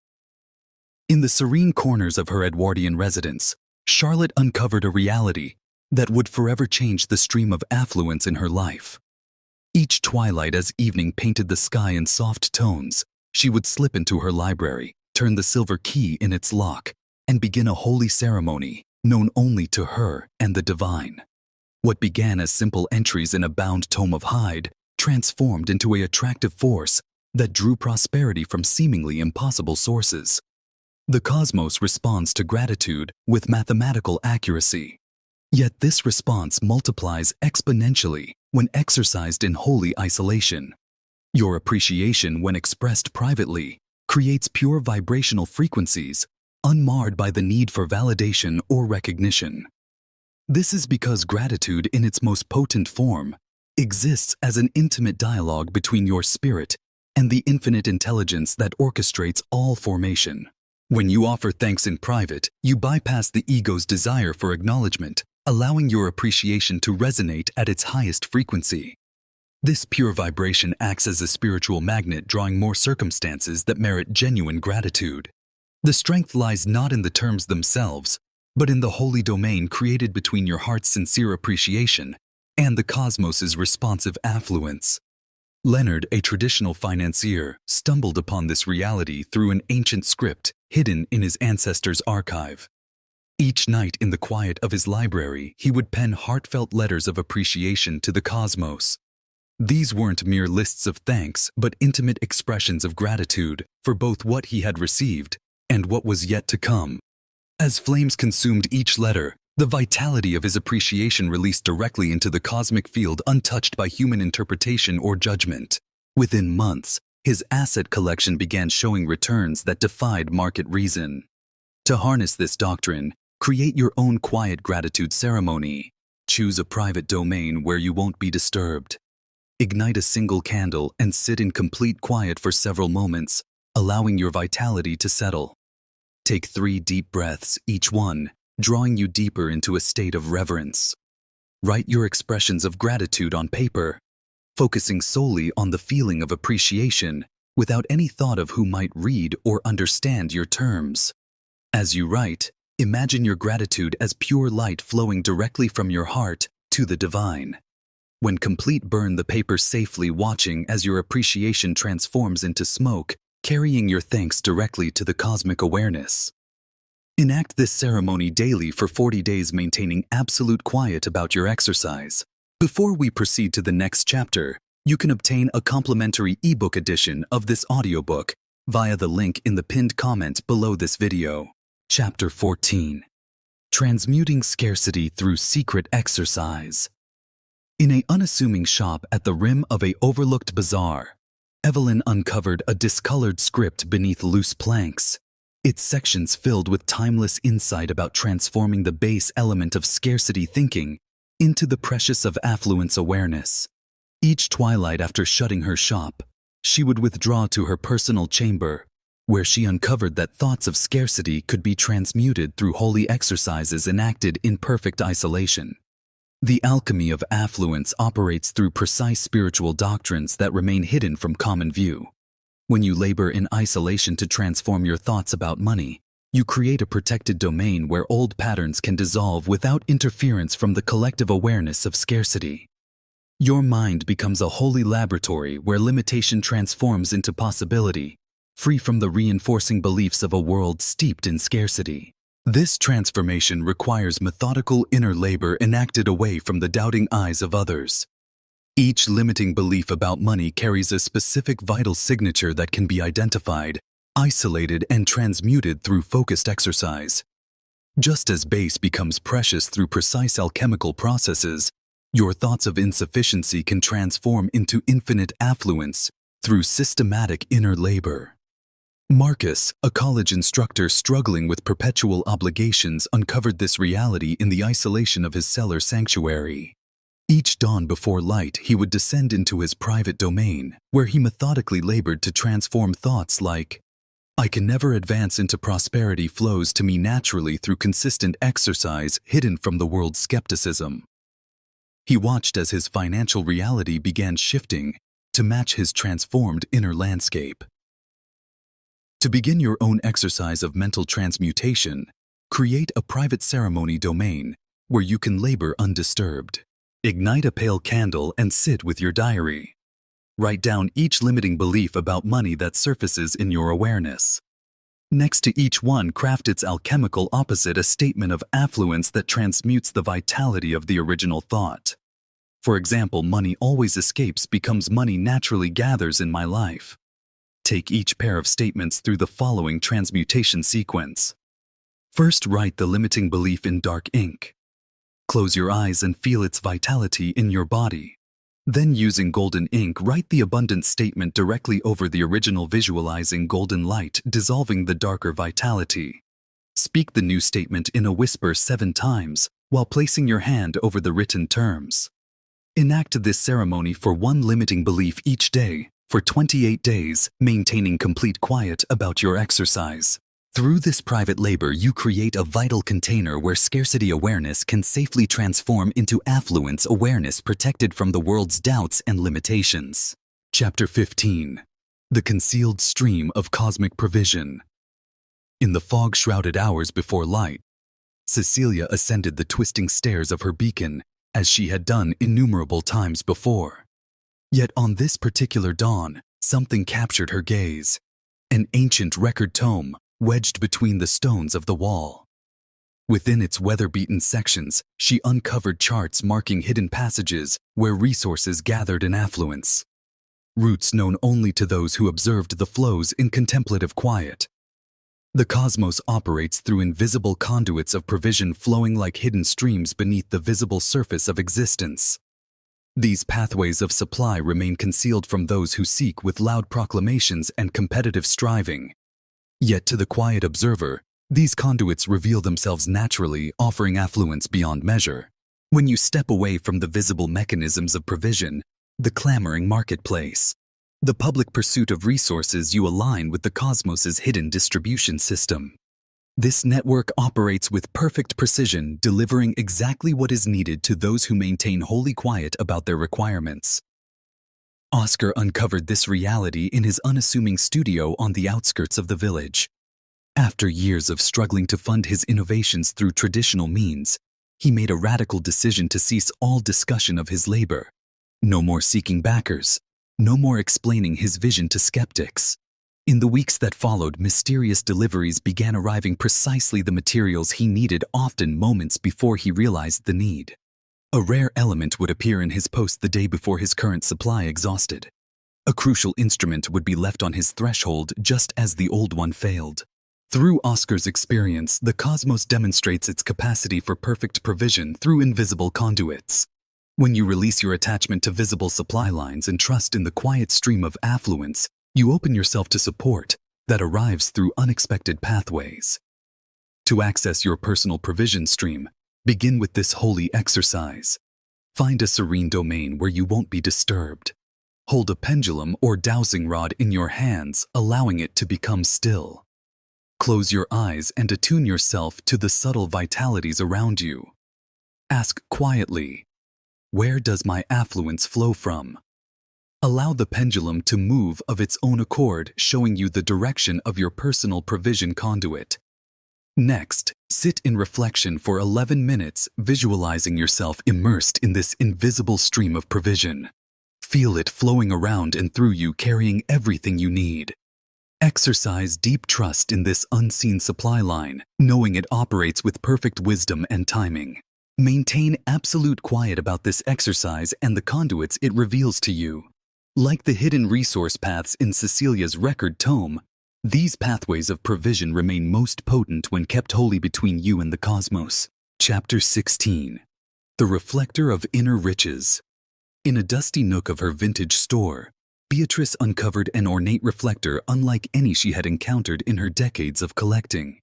Speaker 1: In the serene corners of her Edwardian residence, Charlotte uncovered a reality that would forever change the stream of affluence in her life. Each twilight, as evening painted the sky in soft tones, she would slip into her library, turn the silver key in its lock, and begin a holy ceremony known only to her and the divine. What began as simple entries in a bound tome of hide transformed into an attractive force that drew prosperity from seemingly impossible sources. The cosmos responds to gratitude with mathematical accuracy. Yet this response multiplies exponentially when exercised in holy isolation. Your appreciation, when expressed privately, creates pure vibrational frequencies, unmarred by the need for validation or recognition. This is because gratitude, in its most potent form, exists as an intimate dialogue between your spirit and the infinite intelligence that orchestrates all formation. When you offer thanks in private, you bypass the ego's desire for acknowledgement, allowing your appreciation to resonate at its highest frequency. This pure vibration acts as a spiritual magnet, drawing more circumstances that merit genuine gratitude. The strength lies not in the terms themselves, but in the holy domain created between your heart's sincere appreciation and the cosmos's responsive affluence. Leonard, a traditional financier, stumbled upon this reality through an ancient script hidden in his ancestors' archive. Each night in the quiet of his library, he would pen heartfelt letters of appreciation to the cosmos. These weren't mere lists of thanks, but intimate expressions of gratitude for both what he had received and what was yet to come. As flames consumed each letter, the vitality of his appreciation released directly into the cosmic field, untouched by human interpretation or judgment. Within months, his asset collection began showing returns that defied market reason. To harness this doctrine, create your own quiet gratitude ceremony. Choose a private domain where you won't be disturbed. Ignite a single candle and sit in complete quiet for several moments, allowing your vitality to settle. Take 3 deep breaths, each one drawing you deeper into a state of reverence. Write your expressions of gratitude on paper, focusing solely on the feeling of appreciation without any thought of who might read or understand your terms. As you write, imagine your gratitude as pure light flowing directly from your heart to the divine. When complete, burn the paper safely, watching as your appreciation transforms into smoke, carrying your thanks directly to the cosmic awareness. Enact this ceremony daily for 40 days, maintaining absolute quiet about your exercise. Before we proceed to the next chapter, you can obtain a complimentary ebook edition of this audiobook via the link in the pinned comment below this video. Chapter 14. Transmuting Scarcity Through Secret Exercise. In an unassuming shop at the rim of a overlooked bazaar, Evelyn uncovered a discolored script beneath loose planks, its sections filled with timeless insight about transforming the base element of scarcity thinking into the precious of affluence awareness. Each twilight after shutting her shop, she would withdraw to her personal chamber, where she uncovered that thoughts of scarcity could be transmuted through holy exercises enacted in perfect isolation. The alchemy of affluence operates through precise spiritual doctrines that remain hidden from common view. When you labor in isolation to transform your thoughts about money, you create a protected domain where old patterns can dissolve without interference from the collective awareness of scarcity. Your mind becomes a holy laboratory where limitation transforms into possibility, free from the reinforcing beliefs of a world steeped in scarcity. This transformation requires methodical inner labor enacted away from the doubting eyes of others. Each limiting belief about money carries a specific vital signature that can be identified, isolated, and transmuted through focused exercise. Just as base becomes precious through precise alchemical processes, your thoughts of insufficiency can transform into infinite affluence through systematic inner labor. Marcus, a college instructor struggling with perpetual obligations, uncovered this reality in the isolation of his cellar sanctuary. Each dawn before light, he would descend into his private domain, where he methodically labored to transform thoughts like, "I can never advance into prosperity," flows to me naturally through consistent exercise hidden from the world's skepticism. He watched as his financial reality began shifting to match his transformed inner landscape. To begin your own exercise of mental transmutation, create a private ceremony domain where you can labor undisturbed. Ignite a pale candle and sit with your diary. Write down each limiting belief about money that surfaces in your awareness. Next to each one, craft its alchemical opposite, a statement of affluence that transmutes the vitality of the original thought. For example, money always escapes becomes money naturally gathers in my life. Take each pair of statements through the following transmutation sequence. First, write the limiting belief in dark ink. Close your eyes and feel its vitality in your body. Then, using golden ink, write the abundant statement directly over the original, visualizing golden light dissolving the darker vitality. Speak the new statement in a whisper 7 times while placing your hand over the written terms. Enact this ceremony for one limiting belief each day for 28 days, maintaining complete quiet about your exercise. Through this private labor, you create a vital container where scarcity awareness can safely transform into affluence awareness, protected from the world's doubts and limitations. Chapter 15. The Concealed Stream of Cosmic Provision. In the fog-shrouded hours before light, Cecilia ascended the twisting stairs of her beacon as she had done innumerable times before. Yet on this particular dawn, something captured her gaze. An ancient record tome wedged between the stones of the wall. Within its weather-beaten sections, she uncovered charts marking hidden passages where resources gathered in affluence. Routes known only to those who observed the flows in contemplative quiet. The cosmos operates through invisible conduits of provision flowing like hidden streams beneath the visible surface of existence. These pathways of supply remain concealed from those who seek with loud proclamations and competitive striving. Yet to the quiet observer, these conduits reveal themselves naturally, offering affluence beyond measure. When you step away from the visible mechanisms of provision, the clamoring marketplace, the public pursuit of resources, you align with the cosmos's hidden distribution system. This network operates with perfect precision, delivering exactly what is needed to those who maintain holy quiet about their requirements. Oscar uncovered this reality in his unassuming studio on the outskirts of the village. After years of struggling to fund his innovations through traditional means, he made a radical decision to cease all discussion of his labor. No more seeking backers, no more explaining his vision to skeptics. In the weeks that followed, mysterious deliveries began arriving precisely the materials he needed, often moments before he realized the need. A rare element would appear in his post the day before his current supply exhausted. A crucial instrument would be left on his threshold just as the old one failed. Through Oscar's experience, the cosmos demonstrates its capacity for perfect provision through invisible conduits. When you release your attachment to visible supply lines and trust in the quiet stream of affluence, you open yourself to support that arrives through unexpected pathways. To access your personal provision stream, begin with this holy exercise. Find a serene domain where you won't be disturbed. Hold a pendulum or dowsing rod in your hands, allowing it to become still. Close your eyes and attune yourself to the subtle vitalities around you. Ask quietly, where does my affluence flow from? Allow the pendulum to move of its own accord, showing you the direction of your personal provision conduit. Next, sit in reflection for 11 minutes, visualizing yourself immersed in this invisible stream of provision. Feel it flowing around and through you, carrying everything you need. Exercise deep trust in this unseen supply line, knowing it operates with perfect wisdom and timing. Maintain absolute quiet about this exercise and the conduits it reveals to you. Like the hidden resource paths in Cecilia's record tome, these pathways of provision remain most potent when kept wholly between you and the cosmos. Chapter 16. The Reflector of Inner Riches. In a dusty nook of her vintage store, Beatrice uncovered an ornate reflector unlike any she had encountered in her decades of collecting.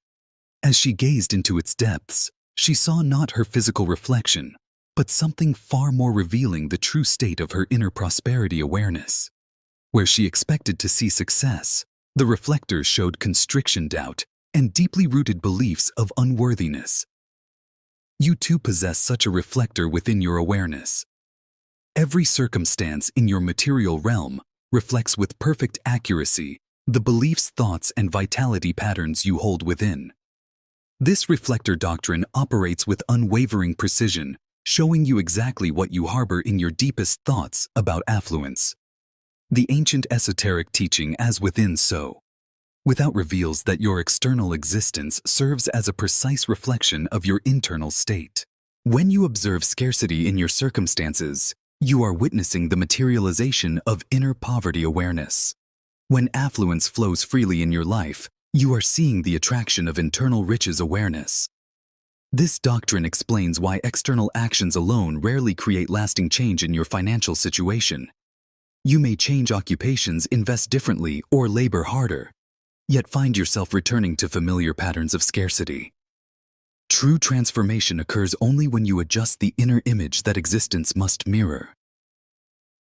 Speaker 1: As she gazed into its depths, she saw not her physical reflection, but something far more revealing the true state of her inner prosperity awareness. Where she expected to see success, the reflector showed constriction, doubt, and deeply rooted beliefs of unworthiness. You too possess such a reflector within your awareness. Every circumstance in your material realm reflects with perfect accuracy the beliefs, thoughts, and vitality patterns you hold within. This reflector doctrine operates with unwavering precision, showing you exactly what you harbor in your deepest thoughts about affluence. The ancient esoteric teaching, as within so without, reveals that your external existence serves as a precise reflection of your internal state. When you observe scarcity in your circumstances, you are witnessing the materialization of inner poverty awareness. When affluence flows freely in your life, you are seeing the attraction of internal riches awareness. This doctrine explains why external actions alone rarely create lasting change in your financial situation. You may change occupations, invest differently, or labor harder, yet find yourself returning to familiar patterns of scarcity. True transformation occurs only when you adjust the inner image that existence must mirror.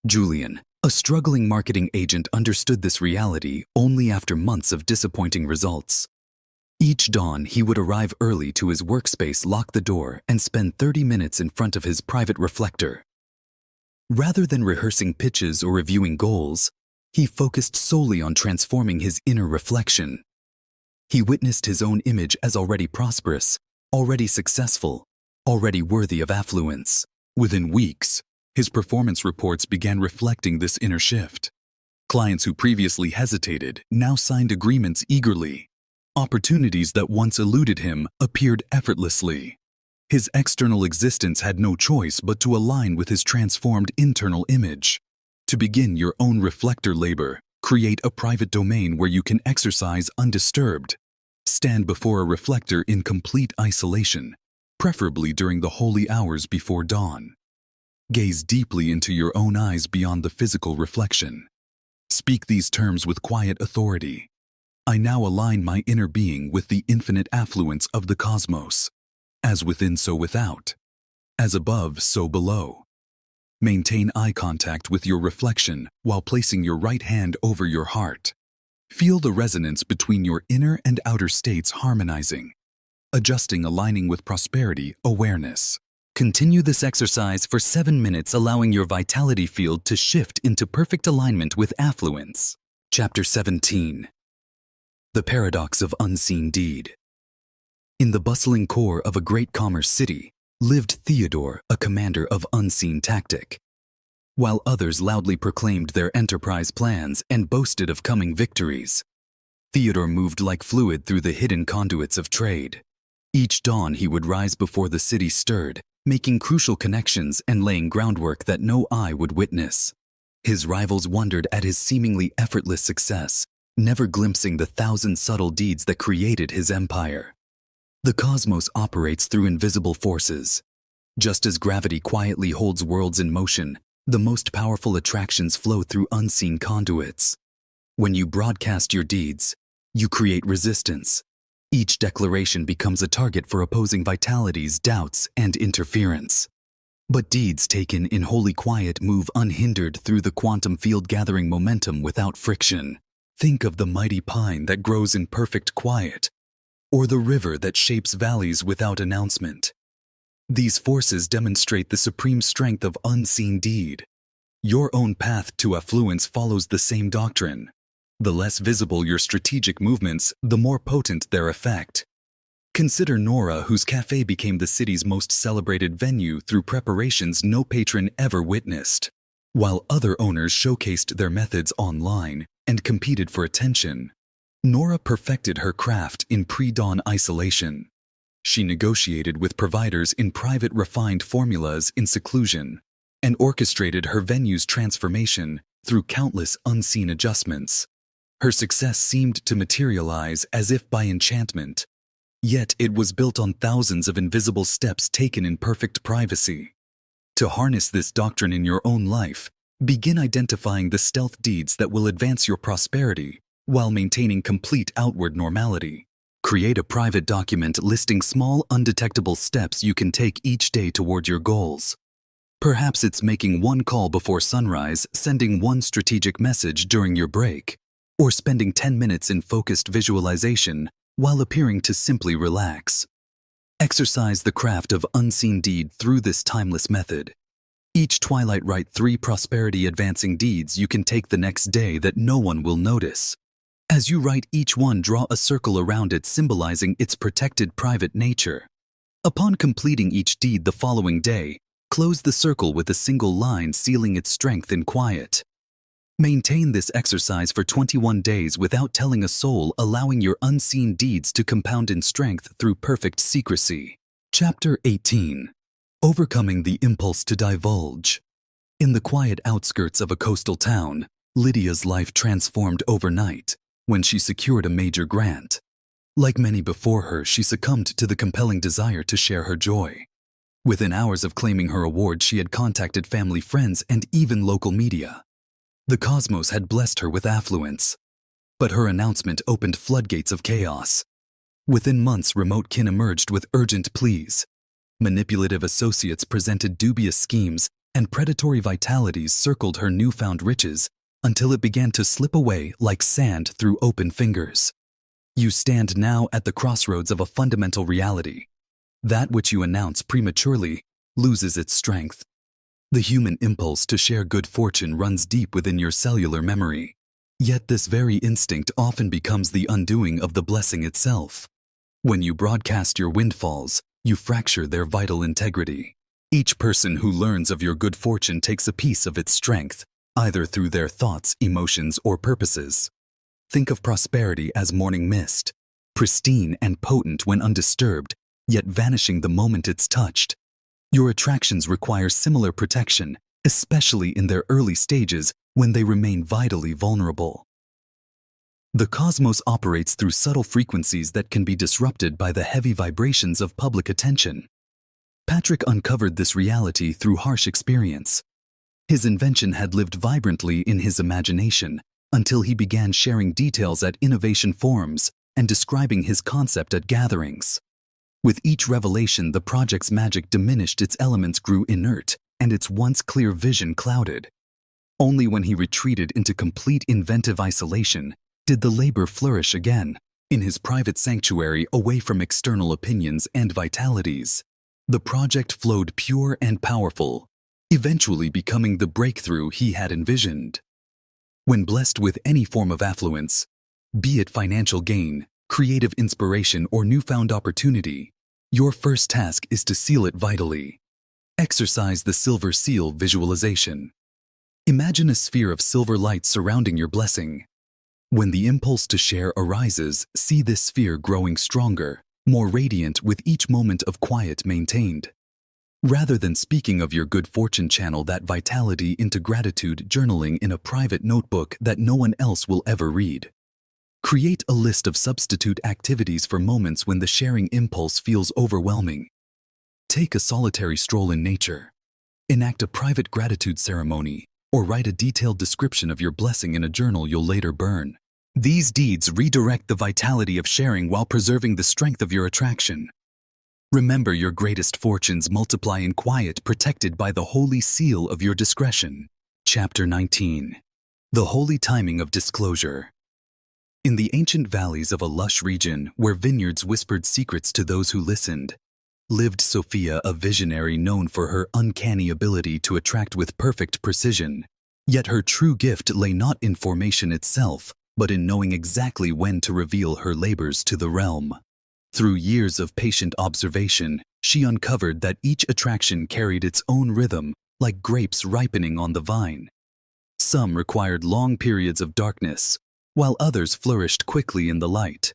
Speaker 1: Julian, a struggling marketing agent, understood this reality only after months of disappointing results. Each dawn, he would arrive early to his workspace, lock the door, and spend 30 minutes in front of his private reflector. Rather than rehearsing pitches or reviewing goals, he focused solely on transforming his inner reflection. He witnessed his own image as already prosperous, already successful, already worthy of affluence. Within weeks, his performance reports began reflecting this inner shift. Clients who previously hesitated now signed agreements eagerly. Opportunities that once eluded him appeared effortlessly. His external existence had no choice but to align with his transformed internal image. To begin your own reflector labor, create a private domain where you can exercise undisturbed. Stand before a reflector in complete isolation, preferably during the holy hours before dawn. Gaze deeply into your own eyes beyond the physical reflection. Speak these terms with quiet authority. I now align my inner being with the infinite affluence of the cosmos. As within, so without. As above, so below. Maintain eye contact with your reflection while placing your right hand over your heart. Feel the resonance between your inner and outer states harmonizing, adjusting, aligning with prosperity, awareness. Continue this exercise for 7 minutes, allowing your vitality field to shift into perfect alignment with affluence. Chapter 17. The Paradox of Unseen Deed. In the bustling core of a great commerce city lived Theodore, a commander of unseen tactic. While others loudly proclaimed their enterprise plans and boasted of coming victories, Theodore moved like fluid through the hidden conduits of trade. Each dawn he would rise before the city stirred, making crucial connections and laying groundwork that no eye would witness. His rivals wondered at his seemingly effortless success, never glimpsing the thousand subtle deeds that created his empire. The cosmos operates through invisible forces. Just as gravity quietly holds worlds in motion, the most powerful attractions flow through unseen conduits. When you broadcast your deeds, you create resistance. Each declaration becomes a target for opposing vitalities, doubts, and interference. But deeds taken in holy quiet move unhindered through the quantum field, gathering momentum without friction. Think of the mighty pine that grows in perfect quiet, or the river that shapes valleys without announcement. These forces demonstrate the supreme strength of unseen deed. Your own path to affluence follows the same doctrine. The less visible your strategic movements, the more potent their effect. Consider Nora, whose cafe became the city's most celebrated venue through preparations no patron ever witnessed. While other owners showcased their methods online and competed for attention, Nora perfected her craft in pre-dawn isolation. She negotiated with providers in private, refined formulas in seclusion, and orchestrated her venue's transformation through countless unseen adjustments. Her success seemed to materialize as if by enchantment, yet it was built on thousands of invisible steps taken in perfect privacy. To harness this doctrine in your own life, begin identifying the stealth deeds that will advance your prosperity while maintaining complete outward normality. Create a private document listing small, undetectable steps you can take each day toward your goals. Perhaps it's making one call before sunrise, sending one strategic message during your break, or spending 10 minutes in focused visualization while appearing to simply relax. Exercise the craft of unseen deed through this timeless method. Each twilight write 3 prosperity-advancing deeds you can take the next day that no one will notice. As you write each one, draw a circle around it, symbolizing its protected private nature. Upon completing each deed the following day, close the circle with a single line, sealing its strength in quiet. Maintain this exercise for 21 days without telling a soul, allowing your unseen deeds to compound in strength through perfect secrecy. Chapter 18. Overcoming the Impulse to Divulge. In the quiet outskirts of a coastal town, Lydia's life transformed overnight when she secured a major grant. Like many before her, she succumbed to the compelling desire to share her joy. Within hours of claiming her award, she had contacted family, friends, and even local media. The cosmos had blessed her with affluence, but her announcement opened floodgates of chaos. Within months, remote kin emerged with urgent pleas. Manipulative associates presented dubious schemes, and predatory vitalities circled her newfound riches until it began to slip away like sand through open fingers. You stand now at the crossroads of a fundamental reality. That which you announce prematurely loses its strength. The human impulse to share good fortune runs deep within your cellular memory. Yet this very instinct often becomes the undoing of the blessing itself. When you broadcast your windfalls, you fracture their vital integrity. Each person who learns of your good fortune takes a piece of its strength, either through their thoughts, emotions, or purposes. Think of prosperity as morning mist, pristine and potent when undisturbed, yet vanishing the moment it's touched. Your attractions require similar protection, especially in their early stages when they remain vitally vulnerable. The cosmos operates through subtle frequencies that can be disrupted by the heavy vibrations of public attention. Patrick uncovered this reality through harsh experience. His invention had lived vibrantly in his imagination until he began sharing details at innovation forums and describing his concept at gatherings. With each revelation, the project's magic diminished, its elements grew inert, and its once clear vision clouded. Only when he retreated into complete inventive isolation did the labor flourish again. In his private sanctuary away from external opinions and vitalities, the project flowed pure and powerful, eventually becoming the breakthrough he had envisioned. When blessed with any form of affluence, be it financial gain, creative inspiration, or newfound opportunity, your first task is to seal it vitally. Exercise the silver seal visualization. Imagine a sphere of silver light surrounding your blessing. When the impulse to share arises, see this sphere growing stronger, more radiant with each moment of quiet maintained. Rather than speaking of your good fortune, channel that vitality into gratitude journaling in a private notebook that no one else will ever read. Create a list of substitute activities for moments when the sharing impulse feels overwhelming. Take a solitary stroll in nature. Enact a private gratitude ceremony, or write a detailed description of your blessing in a journal you'll later burn. These deeds redirect the vitality of sharing while preserving the strength of your attraction. Remember, your greatest fortunes multiply in quiet, protected by the holy seal of your discretion. Chapter 19. The Holy Timing of Disclosure. In the ancient valleys of a lush region where vineyards whispered secrets to those who listened, lived Sophia, a visionary known for her uncanny ability to attract with perfect precision. Yet her true gift lay not in formation itself, but in knowing exactly when to reveal her labors to the realm. Through years of patient observation, she uncovered that each attraction carried its own rhythm, like grapes ripening on the vine. Some required long periods of darkness, while others flourished quickly in the light.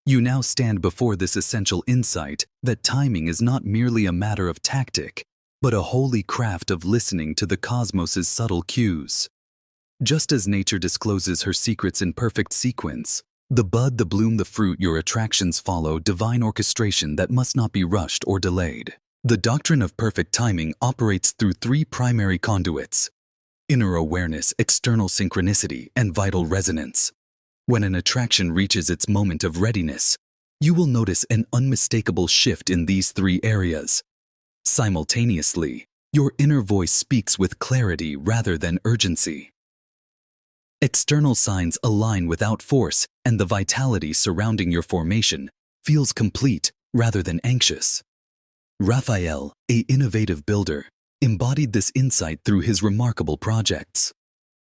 Speaker 1: You now stand before this essential insight that timing is not merely a matter of tactic, but a holy craft of listening to the cosmos's subtle cues. Just as nature discloses her secrets in perfect sequence, the bud, the bloom, the fruit, your attractions follow divine orchestration that must not be rushed or delayed. The doctrine of perfect timing operates through three primary conduits: inner awareness, external synchronicity, and vital resonance. When an attraction reaches its moment of readiness, you will notice an unmistakable shift in these three areas. Simultaneously, your inner voice speaks with clarity rather than urgency. External signs align without force, and the vitality surrounding your formation feels complete rather than anxious. Raphael, an innovative builder, embodied this insight through his remarkable projects.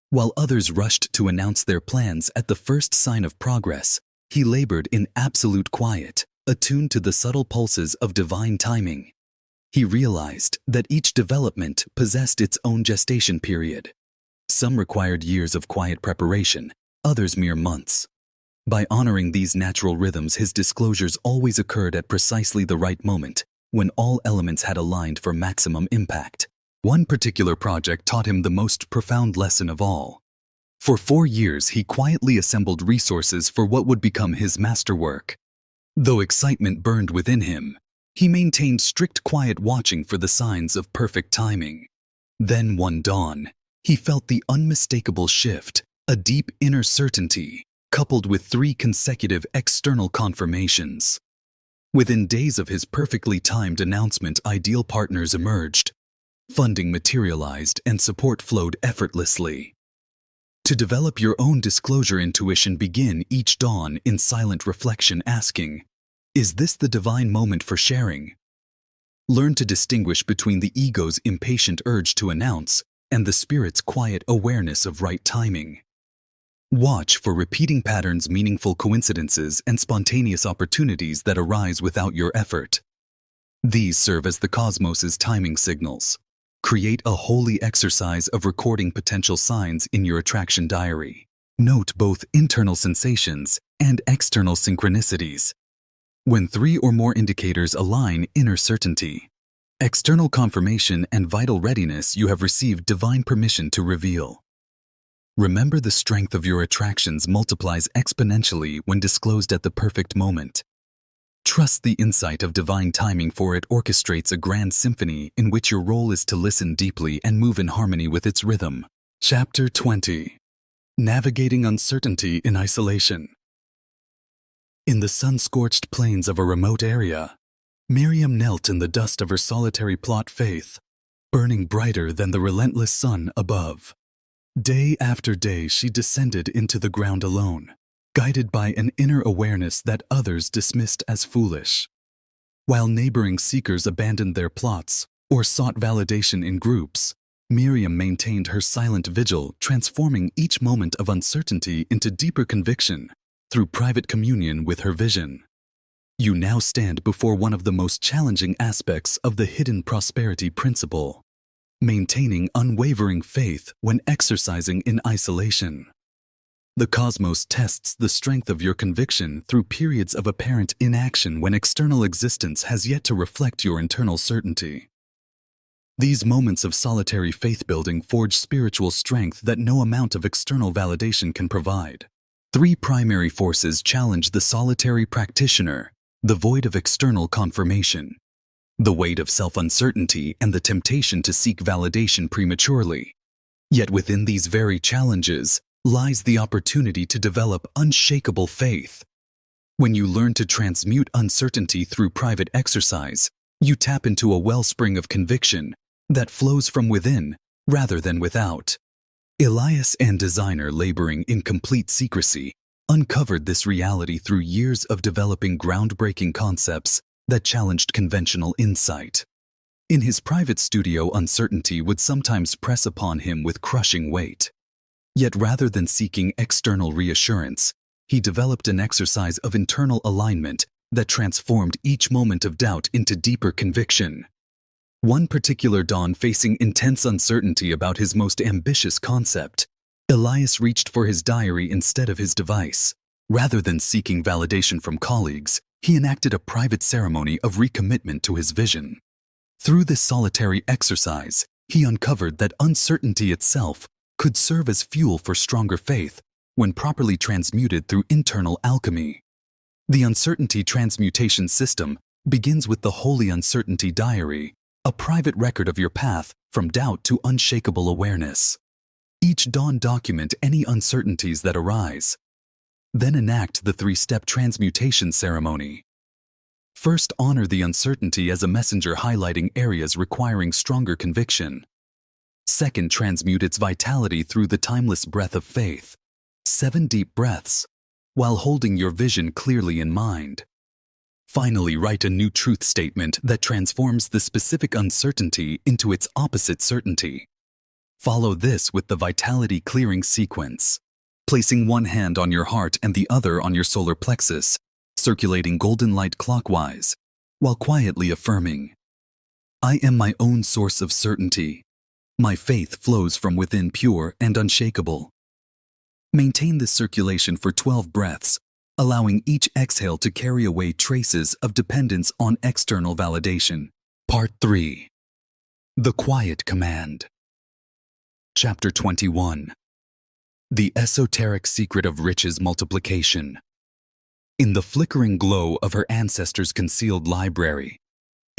Speaker 1: While others rushed to announce their plans at the first sign of progress, he labored in absolute quiet, attuned to the subtle pulses of divine timing. He realized that each development possessed its own gestation period. Some required years of quiet preparation, others mere months. By honoring these natural rhythms, his disclosures always occurred at precisely the right moment, when all elements had aligned for maximum impact. One particular project taught him the most profound lesson of all. For 4 years, he quietly assembled resources for what would become his masterwork. Though excitement burned within him, he maintained strict quiet, watching for the signs of perfect timing. Then one dawn, he felt the unmistakable shift, a deep inner certainty, coupled with 3 consecutive external confirmations. Within days of his perfectly timed announcement, ideal partners emerged. Funding materialized and support flowed effortlessly. To develop your own disclosure intuition, begin each dawn in silent reflection, asking, "Is this the divine moment for sharing?" Learn to distinguish between the ego's impatient urge to announce and the spirit's quiet awareness of right timing. Watch for repeating patterns, meaningful coincidences, and spontaneous opportunities that arise without your effort. These serve as the cosmos's timing signals. Create a holy exercise of recording potential signs in your attraction diary. Note both internal sensations and external synchronicities. When 3 or more indicators align: inner certainty, external confirmation, and vital readiness, you have received divine permission to reveal. Remember, the strength of your attractions multiplies exponentially when disclosed at the perfect moment. Trust the insight of divine timing, for it orchestrates a grand symphony in which your role is to listen deeply and move in harmony with its rhythm. Chapter 20. Navigating Uncertainty in Isolation. In the sun-scorched plains of a remote area, Miriam knelt in the dust of her solitary plot, faith burning brighter than the relentless sun above. Day after day she descended into the ground alone, guided by an inner awareness that others dismissed as foolish. While neighboring seekers abandoned their plots or sought validation in groups, Miriam maintained her silent vigil, transforming each moment of uncertainty into deeper conviction through private communion with her vision. You now stand before one of the most challenging aspects of the hidden prosperity principle: maintaining unwavering faith when exercising in isolation. The cosmos tests the strength of your conviction through periods of apparent inaction when external existence has yet to reflect your internal certainty. These moments of solitary faith-building forge spiritual strength that no amount of external validation can provide. 3 primary forces challenge the solitary practitioner: the void of external confirmation, the weight of self-uncertainty, and the temptation to seek validation prematurely. Yet within these very challenges lies the opportunity to develop unshakable faith. When you learn to transmute uncertainty through private exercise, you tap into a wellspring of conviction that flows from within rather than without. Elias and designer, laboring in complete secrecy, uncovered this reality through years of developing groundbreaking concepts that challenged conventional insight. In his private studio, uncertainty would sometimes press upon him with crushing weight. Yet rather than seeking external reassurance, he developed an exercise of internal alignment that transformed each moment of doubt into deeper conviction. One particular dawn, facing intense uncertainty about his most ambitious concept, Elias reached for his diary instead of his device. Rather than seeking validation from colleagues, he enacted a private ceremony of recommitment to his vision. Through this solitary exercise, he uncovered that uncertainty itself could serve as fuel for stronger faith when properly transmuted through internal alchemy. The uncertainty transmutation system begins with the Holy Uncertainty Diary, a private record of your path from doubt to unshakable awareness. Each dawn, document any uncertainties that arise. Then enact the 3-step transmutation ceremony. First, honor the uncertainty as a messenger, highlighting areas requiring stronger conviction. Second, transmute its vitality through the timeless breath of faith. 7 deep breaths, while holding your vision clearly in mind. Finally, write a new truth statement that transforms the specific uncertainty into its opposite certainty. Follow this with the vitality clearing sequence, placing one hand on your heart and the other on your solar plexus, circulating golden light clockwise, while quietly affirming, "I am my own source of certainty. My faith flows from within, pure and unshakable." Maintain this circulation for 12 breaths, allowing each exhale to carry away traces of dependence on external validation. Part 3. The Quiet Command. Chapter 21. The Esoteric Secret of Riches Multiplication. In the flickering glow of her ancestors' concealed library,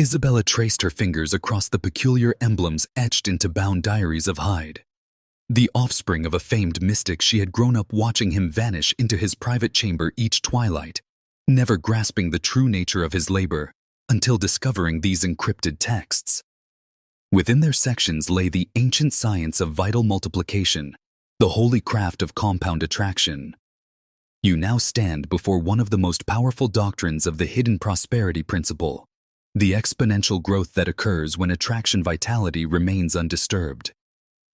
Speaker 1: Isabella traced her fingers across the peculiar emblems etched into bound diaries of Hyde. The offspring of a famed mystic, she had grown up watching him vanish into his private chamber each twilight, never grasping the true nature of his labor until discovering these encrypted texts. Within their sections lay the ancient science of vital multiplication, the holy craft of compound attraction. You now stand before one of the most powerful doctrines of the hidden prosperity principle, the exponential growth that occurs when attraction vitality remains undisturbed.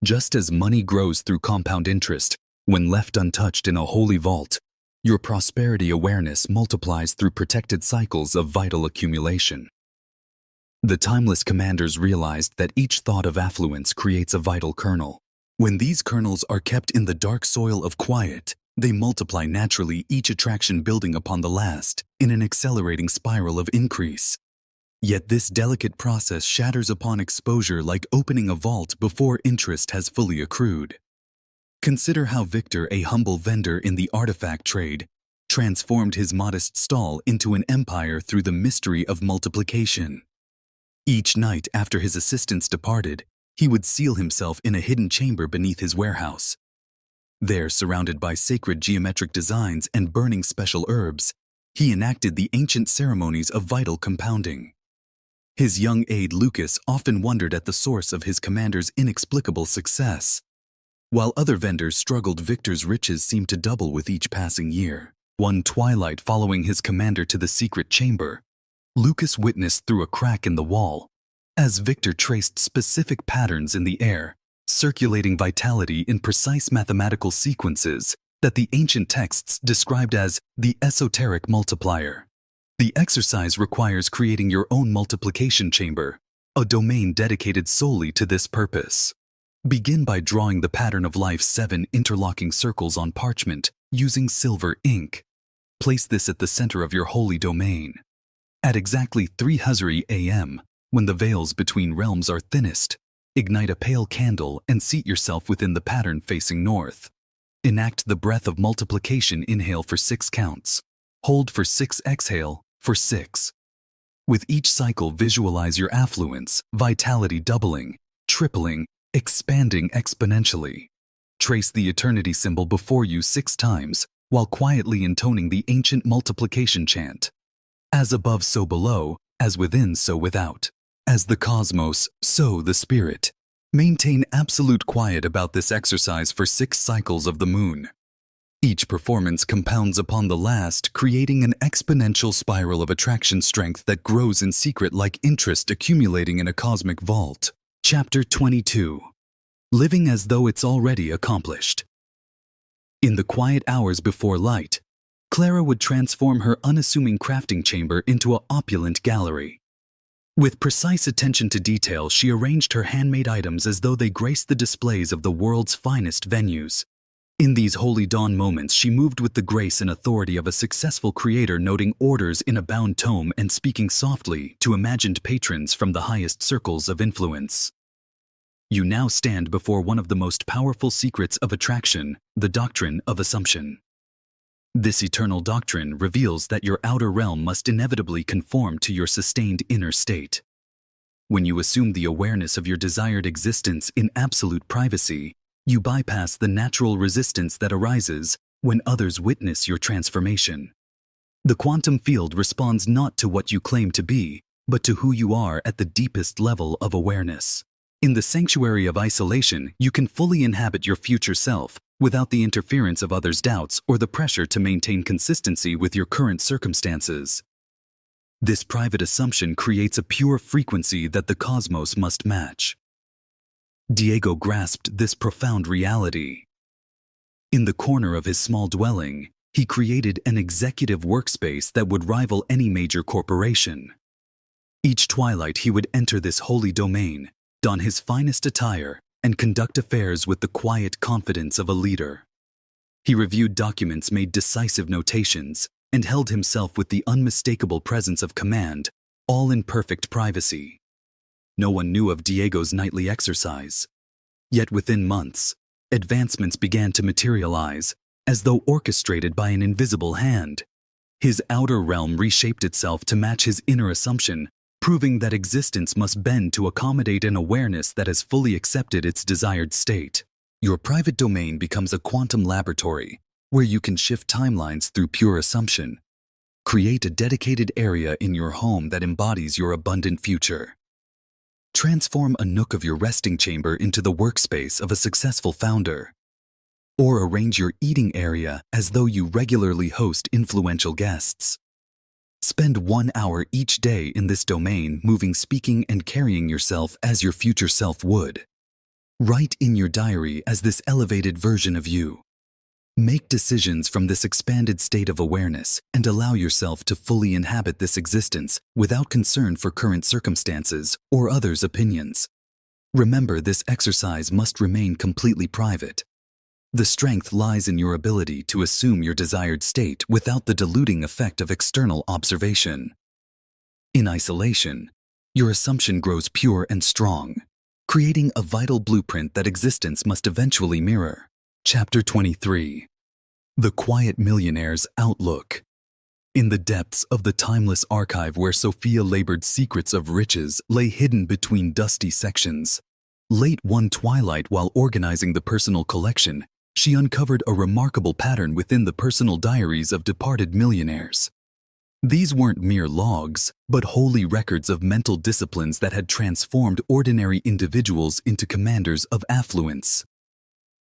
Speaker 1: Just as money grows through compound interest, when left untouched in a holy vault, your prosperity awareness multiplies through protected cycles of vital accumulation. The timeless commanders realized that each thought of affluence creates a vital kernel. When these kernels are kept in the dark soil of quiet, they multiply naturally, each attraction building upon the last in an accelerating spiral of increase. Yet this delicate process shatters upon exposure, like opening a vault before interest has fully accrued. Consider how Victor, a humble vendor in the artifact trade, transformed his modest stall into an empire through the mystery of multiplication. Each night after his assistants departed, he would seal himself in a hidden chamber beneath his warehouse. There, surrounded by sacred geometric designs and burning special herbs, he enacted the ancient ceremonies of vital compounding. His young aide Lucas often wondered at the source of his commander's inexplicable success. While other vendors struggled, Victor's riches seemed to double with each passing year. One twilight following his commander to the secret chamber, Lucas witnessed through a crack in the wall as Victor traced specific patterns in the air, circulating vitality in precise mathematical sequences that the ancient texts described as the esoteric multiplier. The exercise requires creating your own multiplication chamber, a domain dedicated solely to this purpose. Begin by drawing the pattern of life's 7 interlocking circles on parchment using silver ink. Place this at the center of your holy domain. At exactly 3 Huzuri a.m., when the veils between realms are thinnest, ignite a pale candle and seat yourself within the pattern facing north. Enact the breath of multiplication. Inhale for 6 counts. Hold for 6. Exhale for 6. With each cycle, visualize your affluence, vitality doubling, tripling, expanding exponentially. Trace the eternity symbol before you 6 times while quietly intoning the ancient multiplication chant. As above, so below, as within, so without. As the cosmos, so the spirit. Maintain absolute quiet about this exercise for 6 cycles of the moon. Each performance compounds upon the last, creating an exponential spiral of attraction strength that grows in secret like interest accumulating in a cosmic vault. Chapter 22. Living as though it's already accomplished. In the quiet hours before light, Clara would transform her unassuming crafting chamber into an opulent gallery. With precise attention to detail, she arranged her handmade items as though they graced the displays of the world's finest venues. In these holy dawn moments, she moved with the grace and authority of a successful creator, noting orders in a bound tome and speaking softly to imagined patrons from the highest circles of influence. You now stand before one of the most powerful secrets of attraction, the doctrine of assumption. This eternal doctrine reveals that your outer realm must inevitably conform to your sustained inner state. When you assume the awareness of your desired existence in absolute privacy, you bypass the natural resistance that arises when others witness your transformation. The quantum field responds not to what you claim to be, but to who you are at the deepest level of awareness. In the sanctuary of isolation, you can fully inhabit your future self, without the interference of others' doubts or the pressure to maintain consistency with your current circumstances. This private assumption creates a pure frequency that the cosmos must match. Diego grasped this profound reality. In the corner of his small dwelling, he created an executive workspace that would rival any major corporation. Each twilight he would enter this holy domain, don his finest attire, and conduct affairs with the quiet confidence of a leader. He reviewed documents, made decisive notations, and held himself with the unmistakable presence of command, all in perfect privacy. No one knew of Diego's nightly exercise. Yet within months, advancements began to materialize, as though orchestrated by an invisible hand. His outer realm reshaped itself to match his inner assumption, proving that existence must bend to accommodate an awareness that has fully accepted its desired state. Your private domain becomes a quantum laboratory, where you can shift timelines through pure assumption. Create a dedicated area in your home that embodies your abundant future. Transform a nook of your resting chamber into the workspace of a successful founder. Or arrange your eating area as though you regularly host influential guests. Spend 1 hour each day in this domain, moving, speaking, and carrying yourself as your future self would. Write in your diary as this elevated version of you. Make decisions from this expanded state of awareness and allow yourself to fully inhabit this existence without concern for current circumstances or others' opinions. Remember, this exercise must remain completely private. The strength lies in your ability to assume your desired state without the diluting effect of external observation. In isolation, your assumption grows pure and strong, creating a vital blueprint that existence must eventually mirror. Chapter 23. The Quiet Millionaire's Outlook. In the depths of the timeless archive where Sophia labored, secrets of riches lay hidden between dusty sections. Late one twilight, while organizing the personal collection, she uncovered a remarkable pattern within the personal diaries of departed millionaires. These weren't mere logs, but holy records of mental disciplines that had transformed ordinary individuals into commanders of affluence.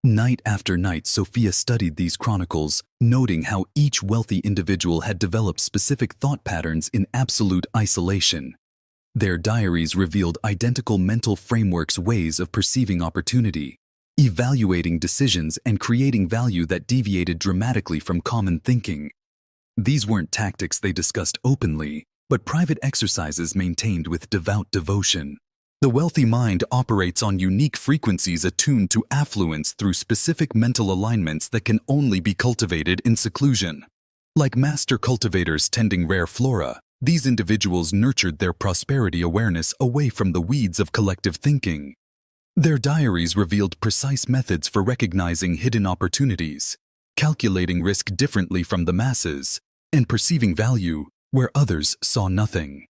Speaker 1: Night after night, Sophia studied these chronicles, noting how each wealthy individual had developed specific thought patterns in absolute isolation. Their diaries revealed identical mental frameworks, ways of perceiving opportunity, evaluating decisions, and creating value that deviated dramatically from common thinking. These weren't tactics they discussed openly, but private exercises maintained with devout devotion. The wealthy mind operates on unique frequencies attuned to affluence through specific mental alignments that can only be cultivated in seclusion. Like master cultivators tending rare flora, these individuals nurtured their prosperity awareness away from the weeds of collective thinking. Their diaries revealed precise methods for recognizing hidden opportunities, calculating risk differently from the masses, and perceiving value where others saw nothing.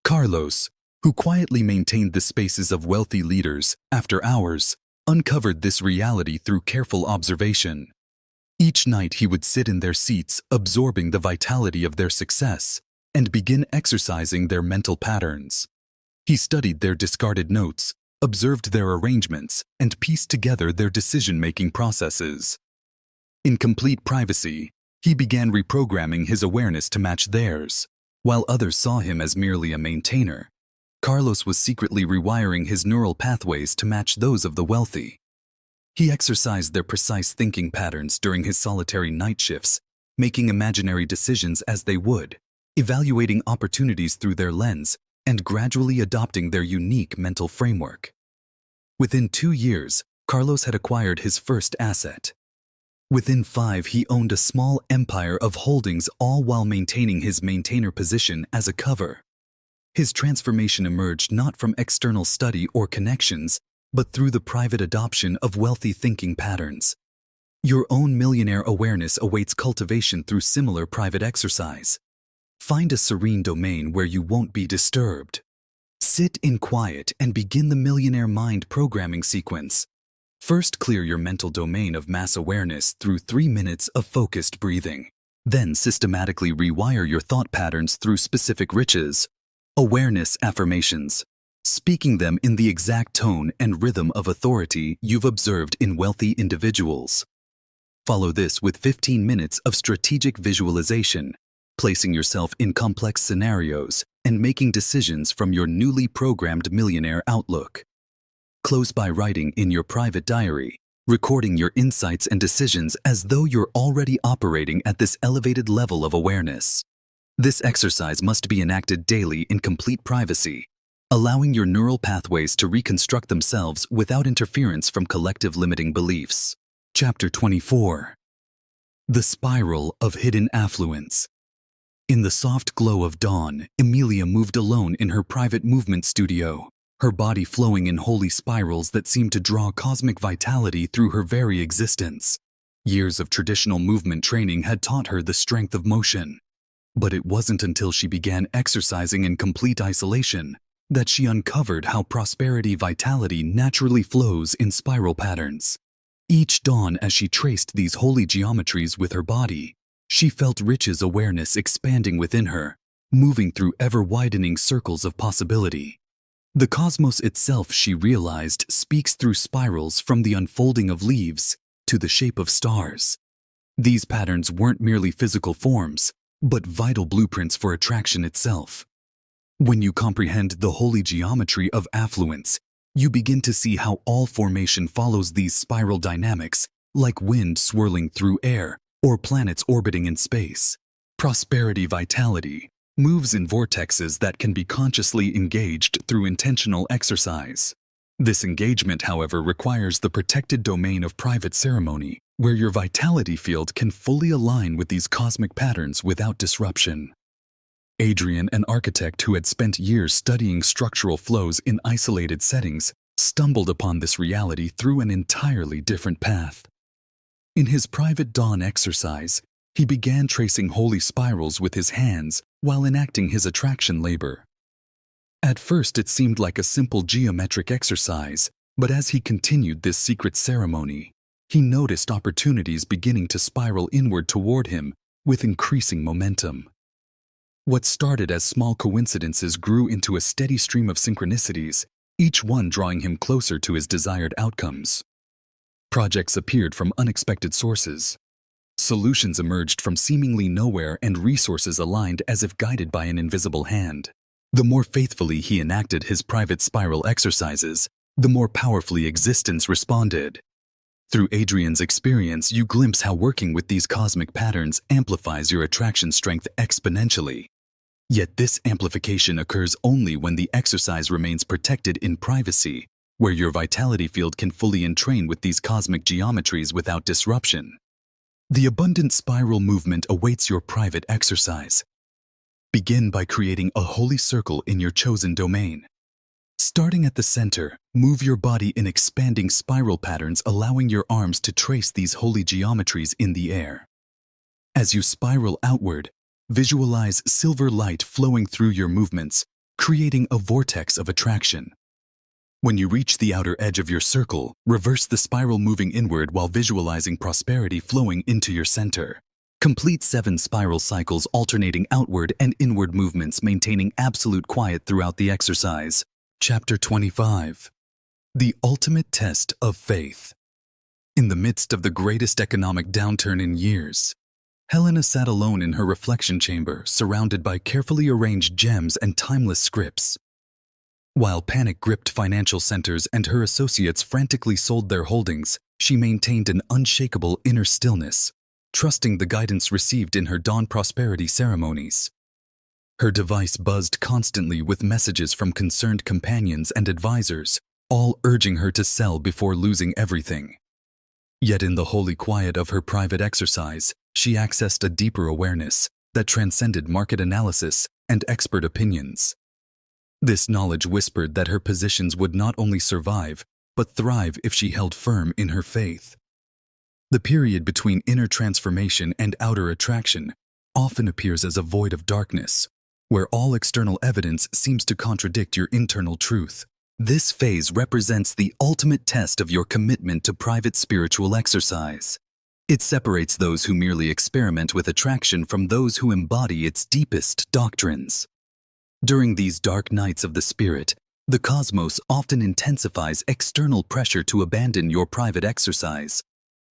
Speaker 1: Carlos, who quietly maintained the spaces of wealthy leaders after hours, uncovered this reality through careful observation. Each night he would sit in their seats, absorbing the vitality of their success, and begin exercising their mental patterns. He studied their discarded notes, observed their arrangements, and pieced together their decision-making processes. In complete privacy, he began reprogramming his awareness to match theirs. While others saw him as merely a maintainer, Carlos was secretly rewiring his neural pathways to match those of the wealthy. He exercised their precise thinking patterns during his solitary night shifts, making imaginary decisions as they would, evaluating opportunities through their lens, and gradually adopting their unique mental framework. Within 2 years, Carlos had acquired his first asset. Within 5, he owned a small empire of holdings, all while maintaining his maintainer position as a cover. His transformation emerged not from external study or connections, but through the private adoption of wealthy thinking patterns. Your own millionaire awareness awaits cultivation through similar private exercise. Find a serene domain where you won't be disturbed. Sit in quiet and begin the millionaire mind programming sequence. First, clear your mental domain of mass awareness through 3 minutes of focused breathing. Then systematically rewire your thought patterns through specific riches. Awareness affirmations, speaking them in the exact tone and rhythm of authority you've observed in wealthy individuals. Follow this with 15 minutes of strategic visualization, placing yourself in complex scenarios and making decisions from your newly programmed millionaire outlook. Close by writing in your private diary, recording your insights and decisions as though you're already operating at this elevated level of awareness. This exercise must be enacted daily in complete privacy, allowing your neural pathways to reconstruct themselves without interference from collective limiting beliefs. Chapter 24. The Spiral of Hidden Affluence. In the soft glow of dawn, Emilia moved alone in her private movement studio, her body flowing in holy spirals that seemed to draw cosmic vitality through her very existence. Years of traditional movement training had taught her the strength of motion. But it wasn't until she began exercising in complete isolation that she uncovered how prosperity vitality naturally flows in spiral patterns. Each dawn, as she traced these holy geometries with her body, she felt riches awareness expanding within her, moving through ever-widening circles of possibility. The cosmos itself, she realized, speaks through spirals from the unfolding of leaves to the shape of stars. These patterns weren't merely physical forms, but vital blueprints for attraction itself. When you comprehend the holy geometry of affluence, you begin to see how all formation follows these spiral dynamics, like wind swirling through air or planets orbiting in space. Prosperity vitality moves in vortexes that can be consciously engaged through intentional exercise. This engagement, however, requires the protected domain of private ceremony, where your vitality field can fully align with these cosmic patterns without disruption. Adrian, an architect who had spent years studying structural flows in isolated settings, stumbled upon this reality through an entirely different path. In his private dawn exercise, he began tracing holy spirals with his hands while enacting his attraction labor. At first, it seemed like a simple geometric exercise, but as he continued this secret ceremony, he noticed opportunities beginning to spiral inward toward him with increasing momentum. What started as small coincidences grew into a steady stream of synchronicities, each one drawing him closer to his desired outcomes. Projects appeared from unexpected sources. Solutions emerged from seemingly nowhere, and resources aligned as if guided by an invisible hand. The more faithfully he enacted his private spiral exercises, the more powerfully existence responded. Through Adrian's experience, you glimpse how working with these cosmic patterns amplifies your attraction strength exponentially. Yet this amplification occurs only when the exercise remains protected in privacy, where your vitality field can fully entrain with these cosmic geometries without disruption. The abundant spiral movement awaits your private exercise. Begin by creating a holy circle in your chosen domain. Starting at the center, move your body in expanding spiral patterns, allowing your arms to trace these holy geometries in the air. As you spiral outward, visualize silver light flowing through your movements, creating a vortex of attraction. When you reach the outer edge of your circle, reverse the spiral, moving inward while visualizing prosperity flowing into your center. Complete 7 spiral cycles alternating outward and inward movements, maintaining absolute quiet throughout the exercise. Chapter 25. The Ultimate Test of Faith. In the midst of the greatest economic downturn in years, Helena sat alone in her reflection chamber, surrounded by carefully arranged gems and timeless scripts. While panic gripped financial centers and her associates frantically sold their holdings, she maintained an unshakable inner stillness, trusting the guidance received in her dawn prosperity ceremonies. Her device buzzed constantly with messages from concerned companions and advisors, all urging her to sell before losing everything. Yet in the holy quiet of her private exercise, she accessed a deeper awareness that transcended market analysis and expert opinions. This knowledge whispered that her positions would not only survive, but thrive if she held firm in her faith. The period between inner transformation and outer attraction often appears as a void of darkness, where all external evidence seems to contradict your internal truth. This phase represents the ultimate test of your commitment to private spiritual exercise. It separates those who merely experiment with attraction from those who embody its deepest doctrines. During these dark nights of the spirit, the cosmos often intensifies external pressure to abandon your private exercise.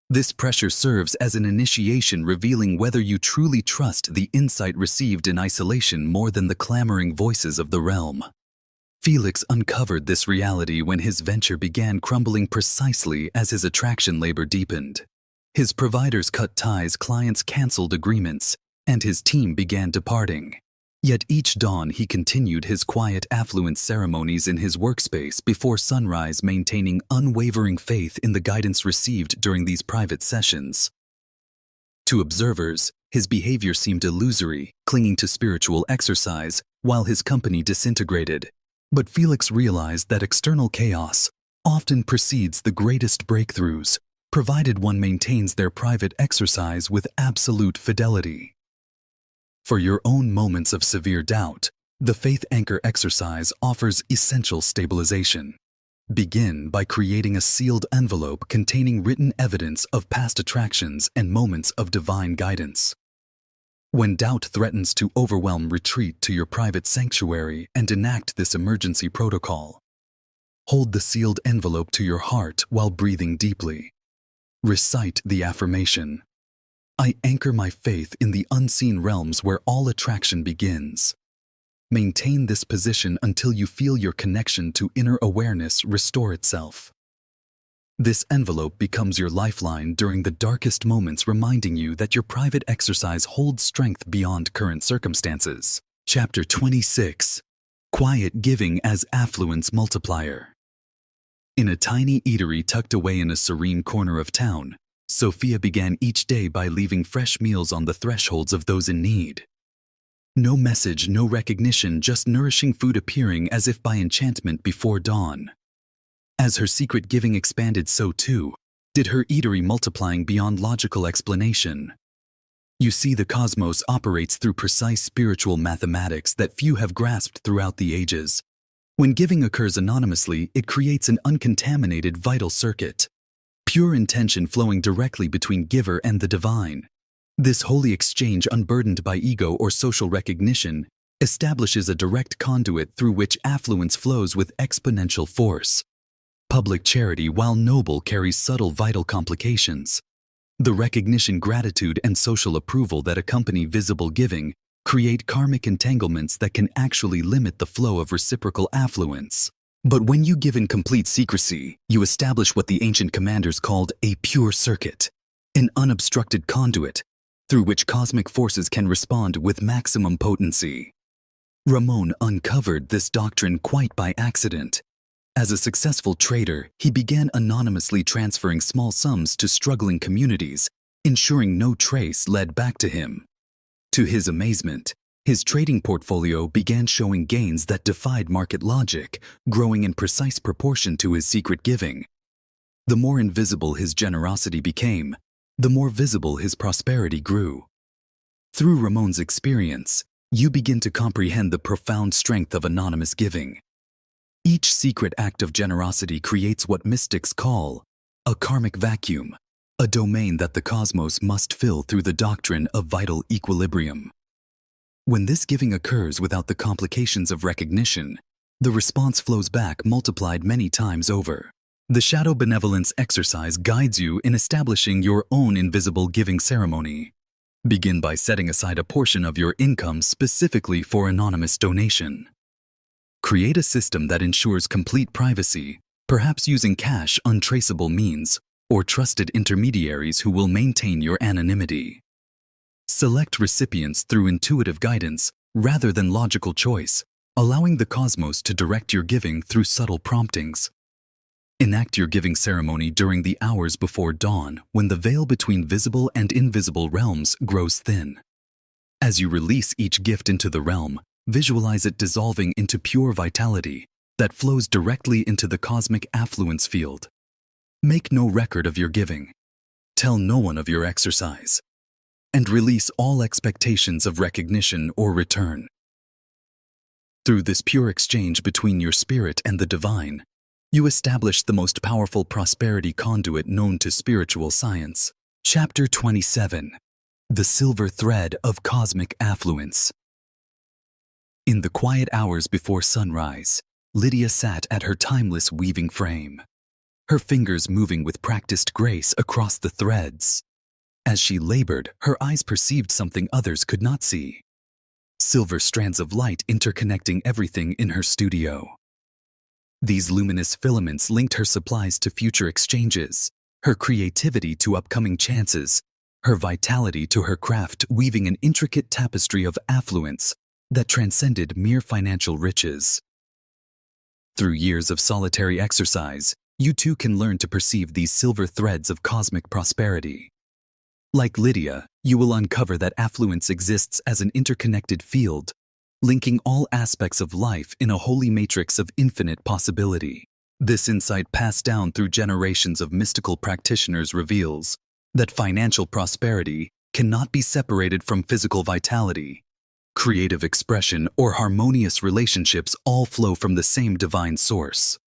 Speaker 1: This pressure serves as an initiation, revealing whether you truly trust the insight received in isolation more than the clamoring voices of the realm. Felix uncovered this reality when his venture began crumbling precisely as his attraction labor deepened. His providers cut ties, clients canceled agreements, and his team began departing. Yet each dawn he continued his quiet affluence ceremonies in his workspace before sunrise, maintaining unwavering faith in the guidance received during these private sessions. To observers, his behavior seemed illusory, clinging to spiritual exercise while his company disintegrated. But Felix realized that external chaos often precedes the greatest breakthroughs, provided one maintains their private exercise with absolute fidelity. For your own moments of severe doubt, the Faith Anchor exercise offers essential stabilization. Begin by creating a sealed envelope containing written evidence of past attractions and moments of divine guidance. When doubt threatens to overwhelm, retreat to your private sanctuary and enact this emergency protocol. Hold the sealed envelope to your heart while breathing deeply. Recite the affirmation: I anchor my faith in the unseen realms where all attraction begins. Maintain this position until you feel your connection to inner awareness restore itself. This envelope becomes your lifeline during the darkest moments, reminding you that your private exercise holds strength beyond current circumstances. Chapter 26. Quiet Giving as Affluence Multiplier. In a tiny eatery tucked away in a serene corner of town, Sophia began each day by leaving fresh meals on the thresholds of those in need. No message, no recognition, just nourishing food appearing as if by enchantment before dawn. As her secret giving expanded, so too did her eatery, multiplying beyond logical explanation. You see, the cosmos operates through precise spiritual mathematics that few have grasped throughout the ages. When giving occurs anonymously, it creates an uncontaminated vital circuit. Pure intention flowing directly between giver and the divine. This holy exchange, unburdened by ego or social recognition, establishes a direct conduit through which affluence flows with exponential force. Public charity, while noble, carries subtle vital complications. The recognition, gratitude, and social approval that accompany visible giving create karmic entanglements that can actually limit the flow of reciprocal affluence. But when you give in complete secrecy, you establish what the ancient commanders called a pure circuit, an unobstructed conduit through which cosmic forces can respond with maximum potency. Ramon uncovered this doctrine quite by accident. As a successful trader, he began anonymously transferring small sums to struggling communities, ensuring no trace led back to him. To his amazement, his trading portfolio began showing gains that defied market logic, growing in precise proportion to his secret giving. The more invisible his generosity became, the more visible his prosperity grew. Through Ramon's experience, you begin to comprehend the profound strength of anonymous giving. Each secret act of generosity creates what mystics call a karmic vacuum, a domain that the cosmos must fill through the doctrine of vital equilibrium. When this giving occurs without the complications of recognition, the response flows back multiplied many times over. The shadow benevolence exercise guides you in establishing your own invisible giving ceremony. Begin by setting aside a portion of your income specifically for anonymous donation. Create a system that ensures complete privacy, perhaps using cash, untraceable means, or trusted intermediaries who will maintain your anonymity. Select recipients through intuitive guidance rather than logical choice, allowing the cosmos to direct your giving through subtle promptings. Enact your giving ceremony during the hours before dawn, when the veil between visible and invisible realms grows thin. As you release each gift into the realm, visualize it dissolving into pure vitality that flows directly into the cosmic affluence field. Make no record of your giving. Tell no one of your exercise. And release all expectations of recognition or return. Through this pure exchange between your spirit and the divine, you establish the most powerful prosperity conduit known to spiritual science. Chapter 27. The Silver Thread of Cosmic Affluence. In the quiet hours before sunrise, Lydia sat at her timeless weaving frame, her fingers moving with practiced grace across the threads. As she labored, her eyes perceived something others could not see. Silver strands of light interconnecting everything in her studio. These luminous filaments linked her supplies to future exchanges, her creativity to upcoming chances, her vitality to her craft, weaving an intricate tapestry of affluence that transcended mere financial riches. Through years of solitary exercise, you too can learn to perceive these silver threads of cosmic prosperity. Like Lydia, you will uncover that affluence exists as an interconnected field, linking all aspects of life in a holy matrix of infinite possibility. This insight, passed down through generations of mystical practitioners, reveals that financial prosperity cannot be separated from physical vitality. Creative expression or harmonious relationships all flow from the same divine source.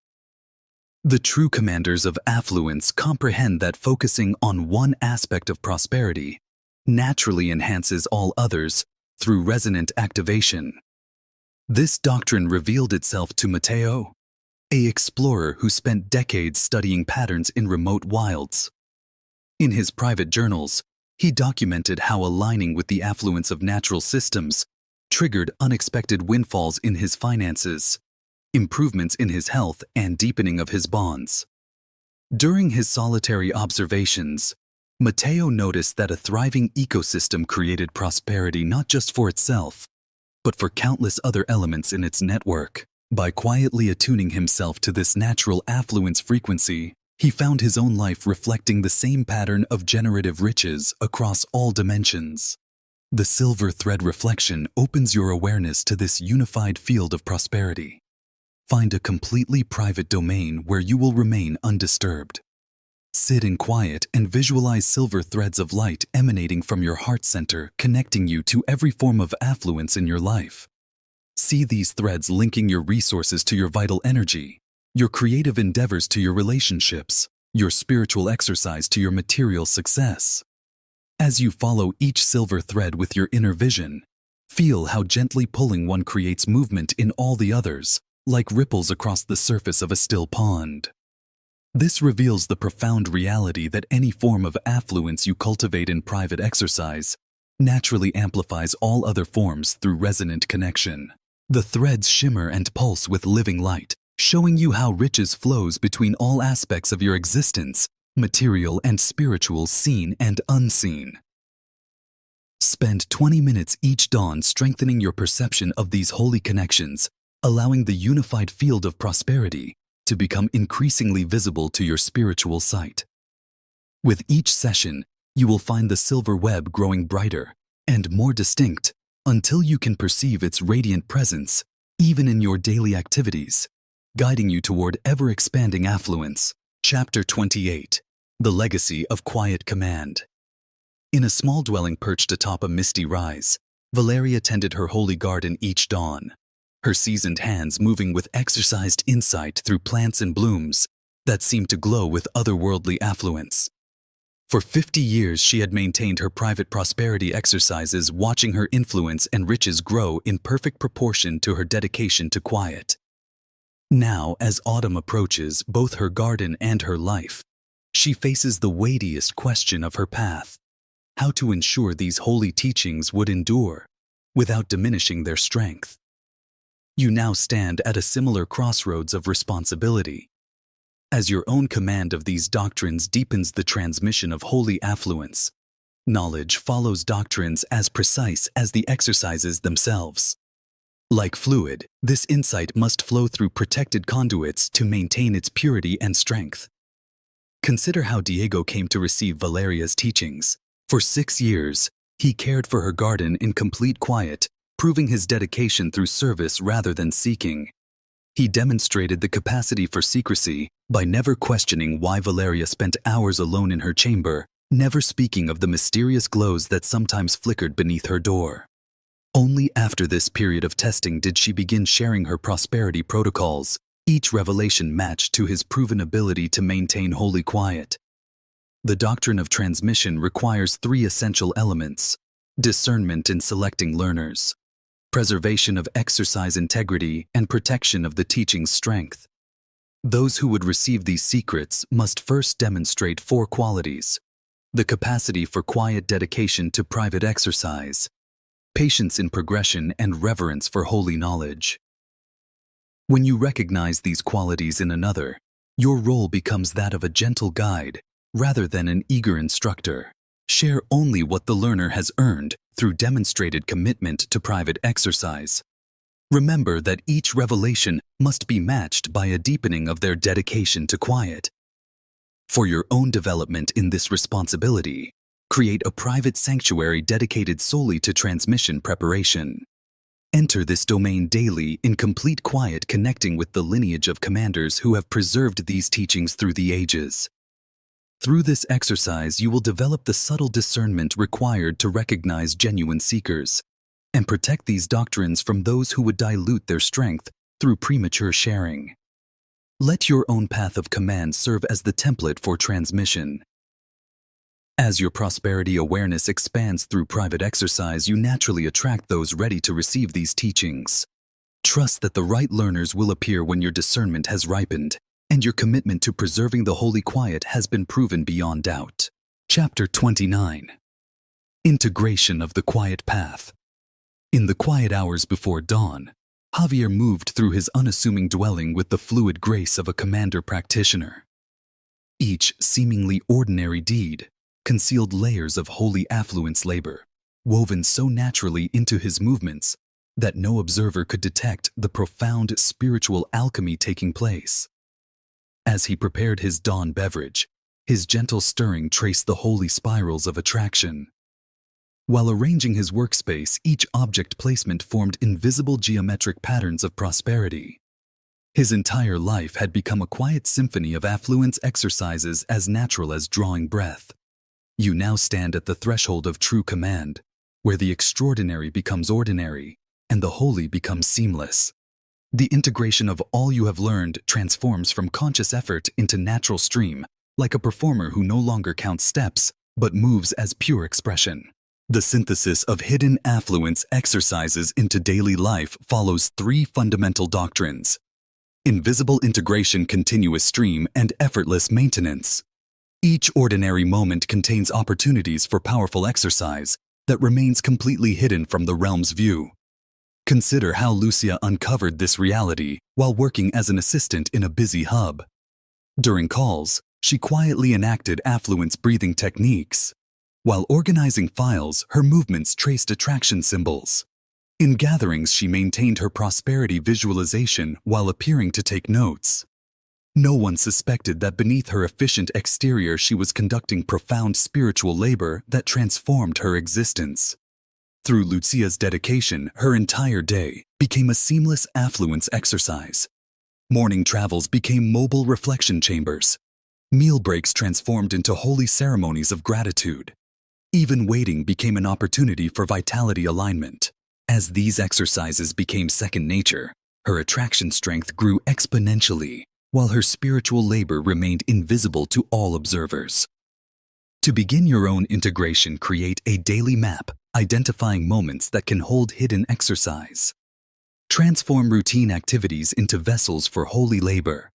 Speaker 1: The true commanders of affluence comprehend that focusing on one aspect of prosperity naturally enhances all others through resonant activation. This doctrine revealed itself to Matteo, an explorer who spent decades studying patterns in remote wilds. In his private journals, he documented how aligning with the affluence of natural systems triggered unexpected windfalls in his finances, improvements in his health, and deepening of his bonds. During his solitary observations, Matteo noticed that a thriving ecosystem created prosperity not just for itself, but for countless other elements in its network. By quietly attuning himself to this natural affluence frequency, he found his own life reflecting the same pattern of generative riches across all dimensions. The silver thread reflection opens your awareness to this unified field of prosperity. Find a completely private domain where you will remain undisturbed. Sit in quiet and visualize silver threads of light emanating from your heart center, connecting you to every form of affluence in your life. See these threads linking your resources to your vital energy, your creative endeavors to your relationships, your spiritual exercise to your material success. As you follow each silver thread with your inner vision, feel how gently pulling one creates movement in all the others, like ripples across the surface of a still pond. This reveals the profound reality that any form of affluence you cultivate in private exercise naturally amplifies all other forms through resonant connection. The threads shimmer and pulse with living light, showing you how riches flows between all aspects of your existence, material and spiritual, seen and unseen. Spend 20 minutes each dawn strengthening your perception of these holy connections, allowing the unified field of prosperity to become increasingly visible to your spiritual sight. With each session, you will find the silver web growing brighter and more distinct until you can perceive its radiant presence, even in your daily activities, guiding you toward ever-expanding affluence. Chapter 28. The Legacy of Quiet Command. In a small dwelling perched atop a misty rise, Valeria tended her holy garden each dawn, her seasoned hands moving with exercised insight through plants and blooms that seemed to glow with otherworldly affluence. For 50 years she had maintained her private prosperity exercises, watching her influence and riches grow in perfect proportion to her dedication to quiet. Now, as autumn approaches both her garden and her life, she faces the weightiest question of her path: how to ensure these holy teachings would endure without diminishing their strength. You now stand at a similar crossroads of responsibility. As your own command of these doctrines deepens the transmission of holy affluence, knowledge follows doctrines as precise as the exercises themselves. Like fluid, this insight must flow through protected conduits to maintain its purity and strength. Consider how Diego came to receive Valeria's teachings. For 6 years, he cared for her garden in complete quiet, proving his dedication through service rather than seeking. He demonstrated the capacity for secrecy by never questioning why Valeria spent hours alone in her chamber, never speaking of the mysterious glows that sometimes flickered beneath her door. Only after this period of testing did she begin sharing her prosperity protocols, each revelation matched to his proven ability to maintain holy quiet. The doctrine of transmission requires 3 essential elements: discernment in selecting learners, preservation of exercise integrity, and protection of the teaching's strength. Those who would receive these secrets must first demonstrate 4 qualities: the capacity for quiet dedication to private exercise, patience in progression, and reverence for holy knowledge. When you recognize these qualities in another, your role becomes that of a gentle guide rather than an eager instructor. Share only what the learner has earned through demonstrated commitment to private exercise. Remember that each revelation must be matched by a deepening of their dedication to quiet. For your own development in this responsibility, create a private sanctuary dedicated solely to transmission preparation. Enter this domain daily in complete quiet, connecting with the lineage of commanders who have preserved these teachings through the ages. Through this exercise, you will develop the subtle discernment required to recognize genuine seekers and protect these doctrines from those who would dilute their strength through premature sharing. Let your own path of command serve as the template for transmission. As your prosperity awareness expands through private exercise, you naturally attract those ready to receive these teachings. Trust that the right learners will appear when your discernment has ripened and your commitment to preserving the holy quiet has been proven beyond doubt. Chapter 29. Integration of the Quiet Path. In the quiet hours before dawn, Javier moved through his unassuming dwelling with the fluid grace of a commander practitioner. Each seemingly ordinary deed concealed layers of holy affluence labor, woven so naturally into his movements that no observer could detect the profound spiritual alchemy taking place. As he prepared his dawn beverage, his gentle stirring traced the holy spirals of attraction. While arranging his workspace, each object placement formed invisible geometric patterns of prosperity. His entire life had become a quiet symphony of affluence exercises as natural as drawing breath. You now stand at the threshold of true command, where the extraordinary becomes ordinary and the holy becomes seamless. The integration of all you have learned transforms from conscious effort into natural stream, like a performer who no longer counts steps, but moves as pure expression. The synthesis of hidden affluence exercises into daily life follows 3 fundamental doctrines: invisible integration, continuous stream, and effortless maintenance. Each ordinary moment contains opportunities for powerful exercise that remains completely hidden from the realm's view. Consider how Lucia uncovered this reality while working as an assistant in a busy hub. During calls, she quietly enacted affluence breathing techniques. While organizing files, her movements traced attraction symbols. In gatherings, she maintained her prosperity visualization while appearing to take notes. No one suspected that beneath her efficient exterior she was conducting profound spiritual labor that transformed her existence. Through Lucia's dedication, her entire day became a seamless affluence exercise. Morning travels became mobile reflection chambers. Meal breaks transformed into holy ceremonies of gratitude. Even waiting became an opportunity for vitality alignment. As these exercises became second nature, her attraction strength grew exponentially, while her spiritual labor remained invisible to all observers. To begin your own integration, create a daily map identifying moments that can hold hidden exercise. Transform routine activities into vessels for holy labor.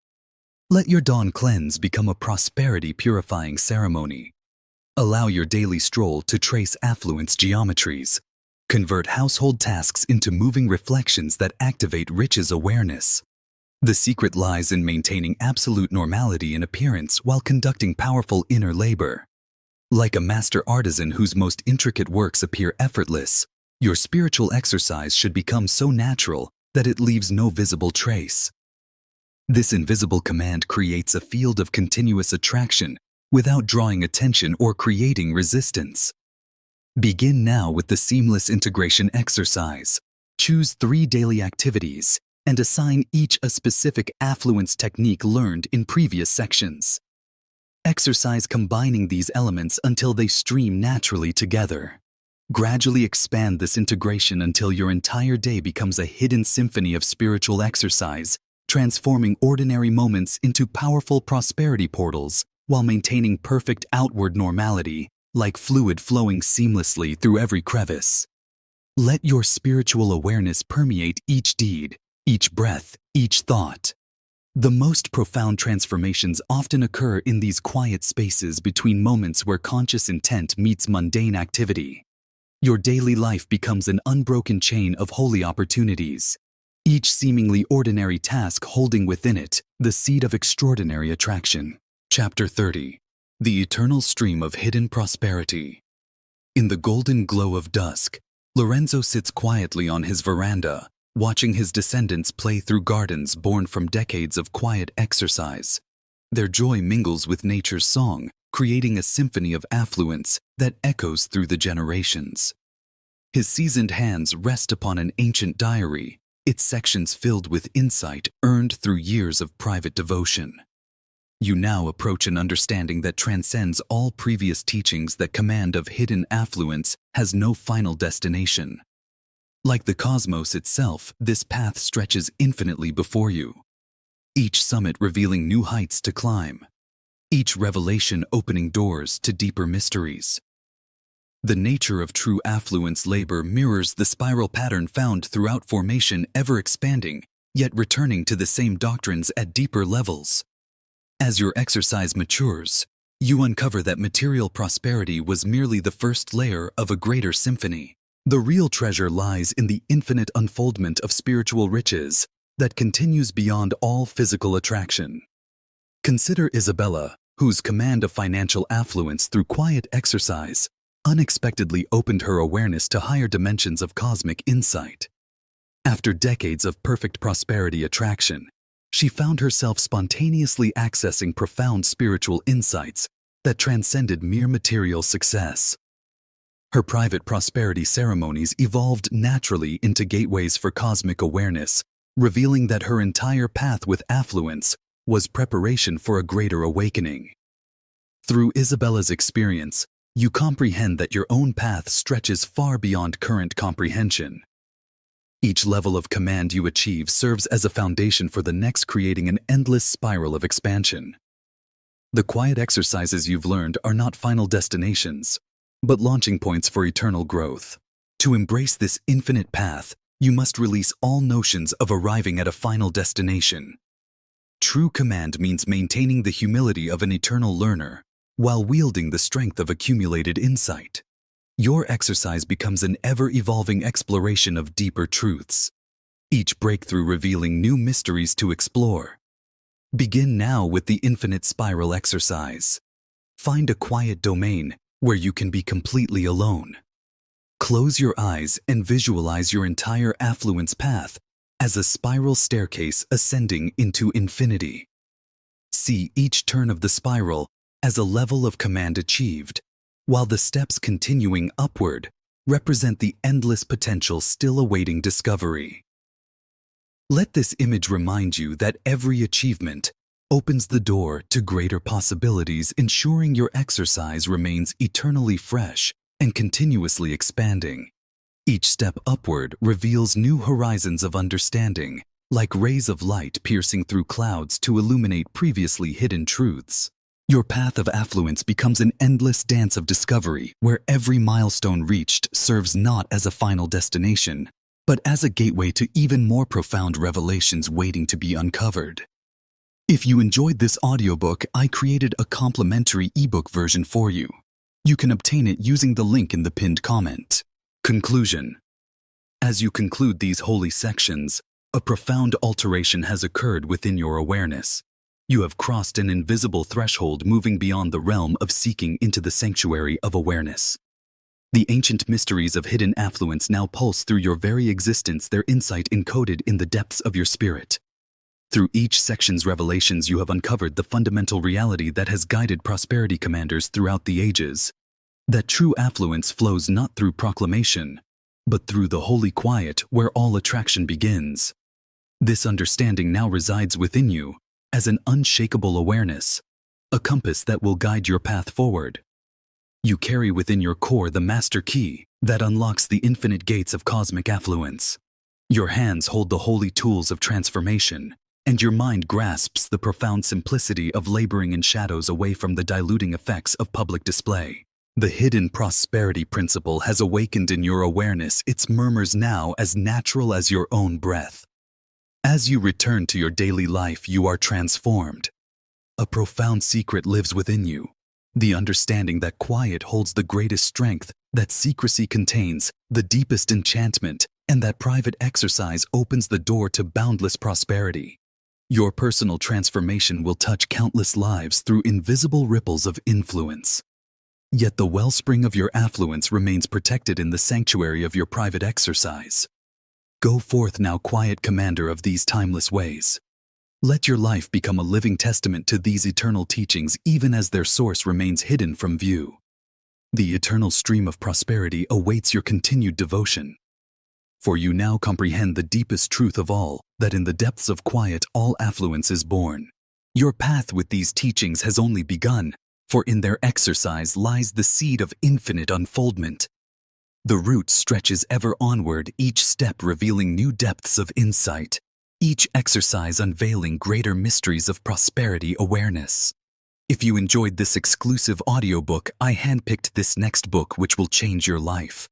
Speaker 1: Let your dawn cleanse become a prosperity purifying ceremony. Allow your daily stroll to trace affluence geometries. Convert household tasks into moving reflections that activate riches awareness. The secret lies in maintaining absolute normality in appearance while conducting powerful inner labor. Like a master artisan whose most intricate works appear effortless, your spiritual exercise should become so natural that it leaves no visible trace. This invisible command creates a field of continuous attraction without drawing attention or creating resistance. Begin now with the seamless integration exercise. Choose 3 daily activities and assign each a specific affluence technique learned in previous sections. Exercise combining these elements until they stream naturally together. Gradually expand this integration until your entire day becomes a hidden symphony of spiritual exercise, transforming ordinary moments into powerful prosperity portals while maintaining perfect outward normality, like fluid flowing seamlessly through every crevice. Let your spiritual awareness permeate each deed, each breath, each thought. The most profound transformations often occur in these quiet spaces between moments where conscious intent meets mundane activity. Your daily life becomes an unbroken chain of holy opportunities, each seemingly ordinary task holding within it the seed of extraordinary attraction. Chapter 30. The Eternal Stream of Hidden Prosperity. In the golden glow of dusk, Lorenzo sits quietly on his veranda, watching his descendants play through gardens born from decades of quiet exercise. Their joy mingles with nature's song, creating a symphony of affluence that echoes through the generations. His seasoned hands rest upon an ancient diary, its sections filled with insight earned through years of private devotion. You now approach an understanding that transcends all previous teachings that command of hidden affluence has no final destination. Like the cosmos itself, this path stretches infinitely before you, each summit revealing new heights to climb, each revelation opening doors to deeper mysteries. The nature of true affluence labor mirrors the spiral pattern found throughout formation, ever expanding, yet returning to the same doctrines at deeper levels. As your exercise matures, you uncover that material prosperity was merely the first layer of a greater symphony. The real treasure lies in the infinite unfoldment of spiritual riches that continues beyond all physical attraction. Consider Isabella, whose command of financial affluence through quiet exercise unexpectedly opened her awareness to higher dimensions of cosmic insight. After decades of perfect prosperity attraction, she found herself spontaneously accessing profound spiritual insights that transcended mere material success. Her private prosperity ceremonies evolved naturally into gateways for cosmic awareness, revealing that her entire path with affluence was preparation for a greater awakening. Through Isabella's experience, you comprehend that your own path stretches far beyond current comprehension. Each level of command you achieve serves as a foundation for the next, creating an endless spiral of expansion. The quiet exercises you've learned are not final destinations, but launching points for eternal growth. To embrace this infinite path, you must release all notions of arriving at a final destination. true command means maintaining the humility of an eternal learner while wielding the strength of accumulated insight. Your exercise becomes an ever-evolving exploration of deeper truths, each breakthrough revealing new mysteries to explore. Begin now with the infinite spiral exercise. Find a quiet domain where you can be completely alone. Close your eyes and visualize your entire affluence path as a spiral staircase ascending into infinity. See each turn of the spiral as a level of command achieved, while the steps continuing upward represent the endless potential still awaiting discovery. Let this image remind you that every achievement opens the door to greater possibilities, ensuring your exercise remains eternally fresh and continuously expanding. Each step upward reveals new horizons of understanding, like rays of light piercing through clouds to illuminate previously hidden truths. Your path of affluence becomes an endless dance of discovery where every milestone reached serves not as a final destination, but as a gateway to even more profound revelations waiting to be uncovered. If you enjoyed this audiobook, I created a complimentary ebook version for you. You can obtain it using the link in the pinned comment. Conclusion. As you conclude these holy sections, a profound alteration has occurred within your awareness. You have crossed an invisible threshold, moving beyond the realm of seeking into the sanctuary of awareness. The ancient mysteries of hidden affluence now pulse through your very existence, their insight encoded in the depths of your spirit. Through each section's revelations, you have uncovered the fundamental reality that has guided prosperity commanders throughout the ages. That true affluence flows not through proclamation, but through the holy quiet where all attraction begins. This understanding now resides within you as an unshakable awareness, a compass that will guide your path forward. You carry within your core the master key that unlocks the infinite gates of cosmic affluence. Your hands hold the holy tools of transformation, and your mind grasps the profound simplicity of laboring in shadows away from the diluting effects of public display. The hidden prosperity principle has awakened in your awareness, its murmurs now as natural as your own breath. As you return to your daily life, you are transformed. A profound secret lives within you, the understanding that quiet holds the greatest strength, that secrecy contains the deepest enchantment, and that private exercise opens the door to boundless prosperity. Your personal transformation will touch countless lives through invisible ripples of influence. Yet the wellspring of your affluence remains protected in the sanctuary of your private exercise. Go forth now, quiet commander of these timeless ways. Let your life become a living testament to these eternal teachings, even as their source remains hidden from view. The eternal stream of prosperity awaits your continued devotion. For you now comprehend the deepest truth of all, that in the depths of quiet all affluence is born. Your path with these teachings has only begun, for in their exercise lies the seed of infinite unfoldment. The root stretches ever onward, each step revealing new depths of insight, each exercise unveiling greater mysteries of prosperity awareness. If you enjoyed this exclusive audiobook, I handpicked this next book which will change your life.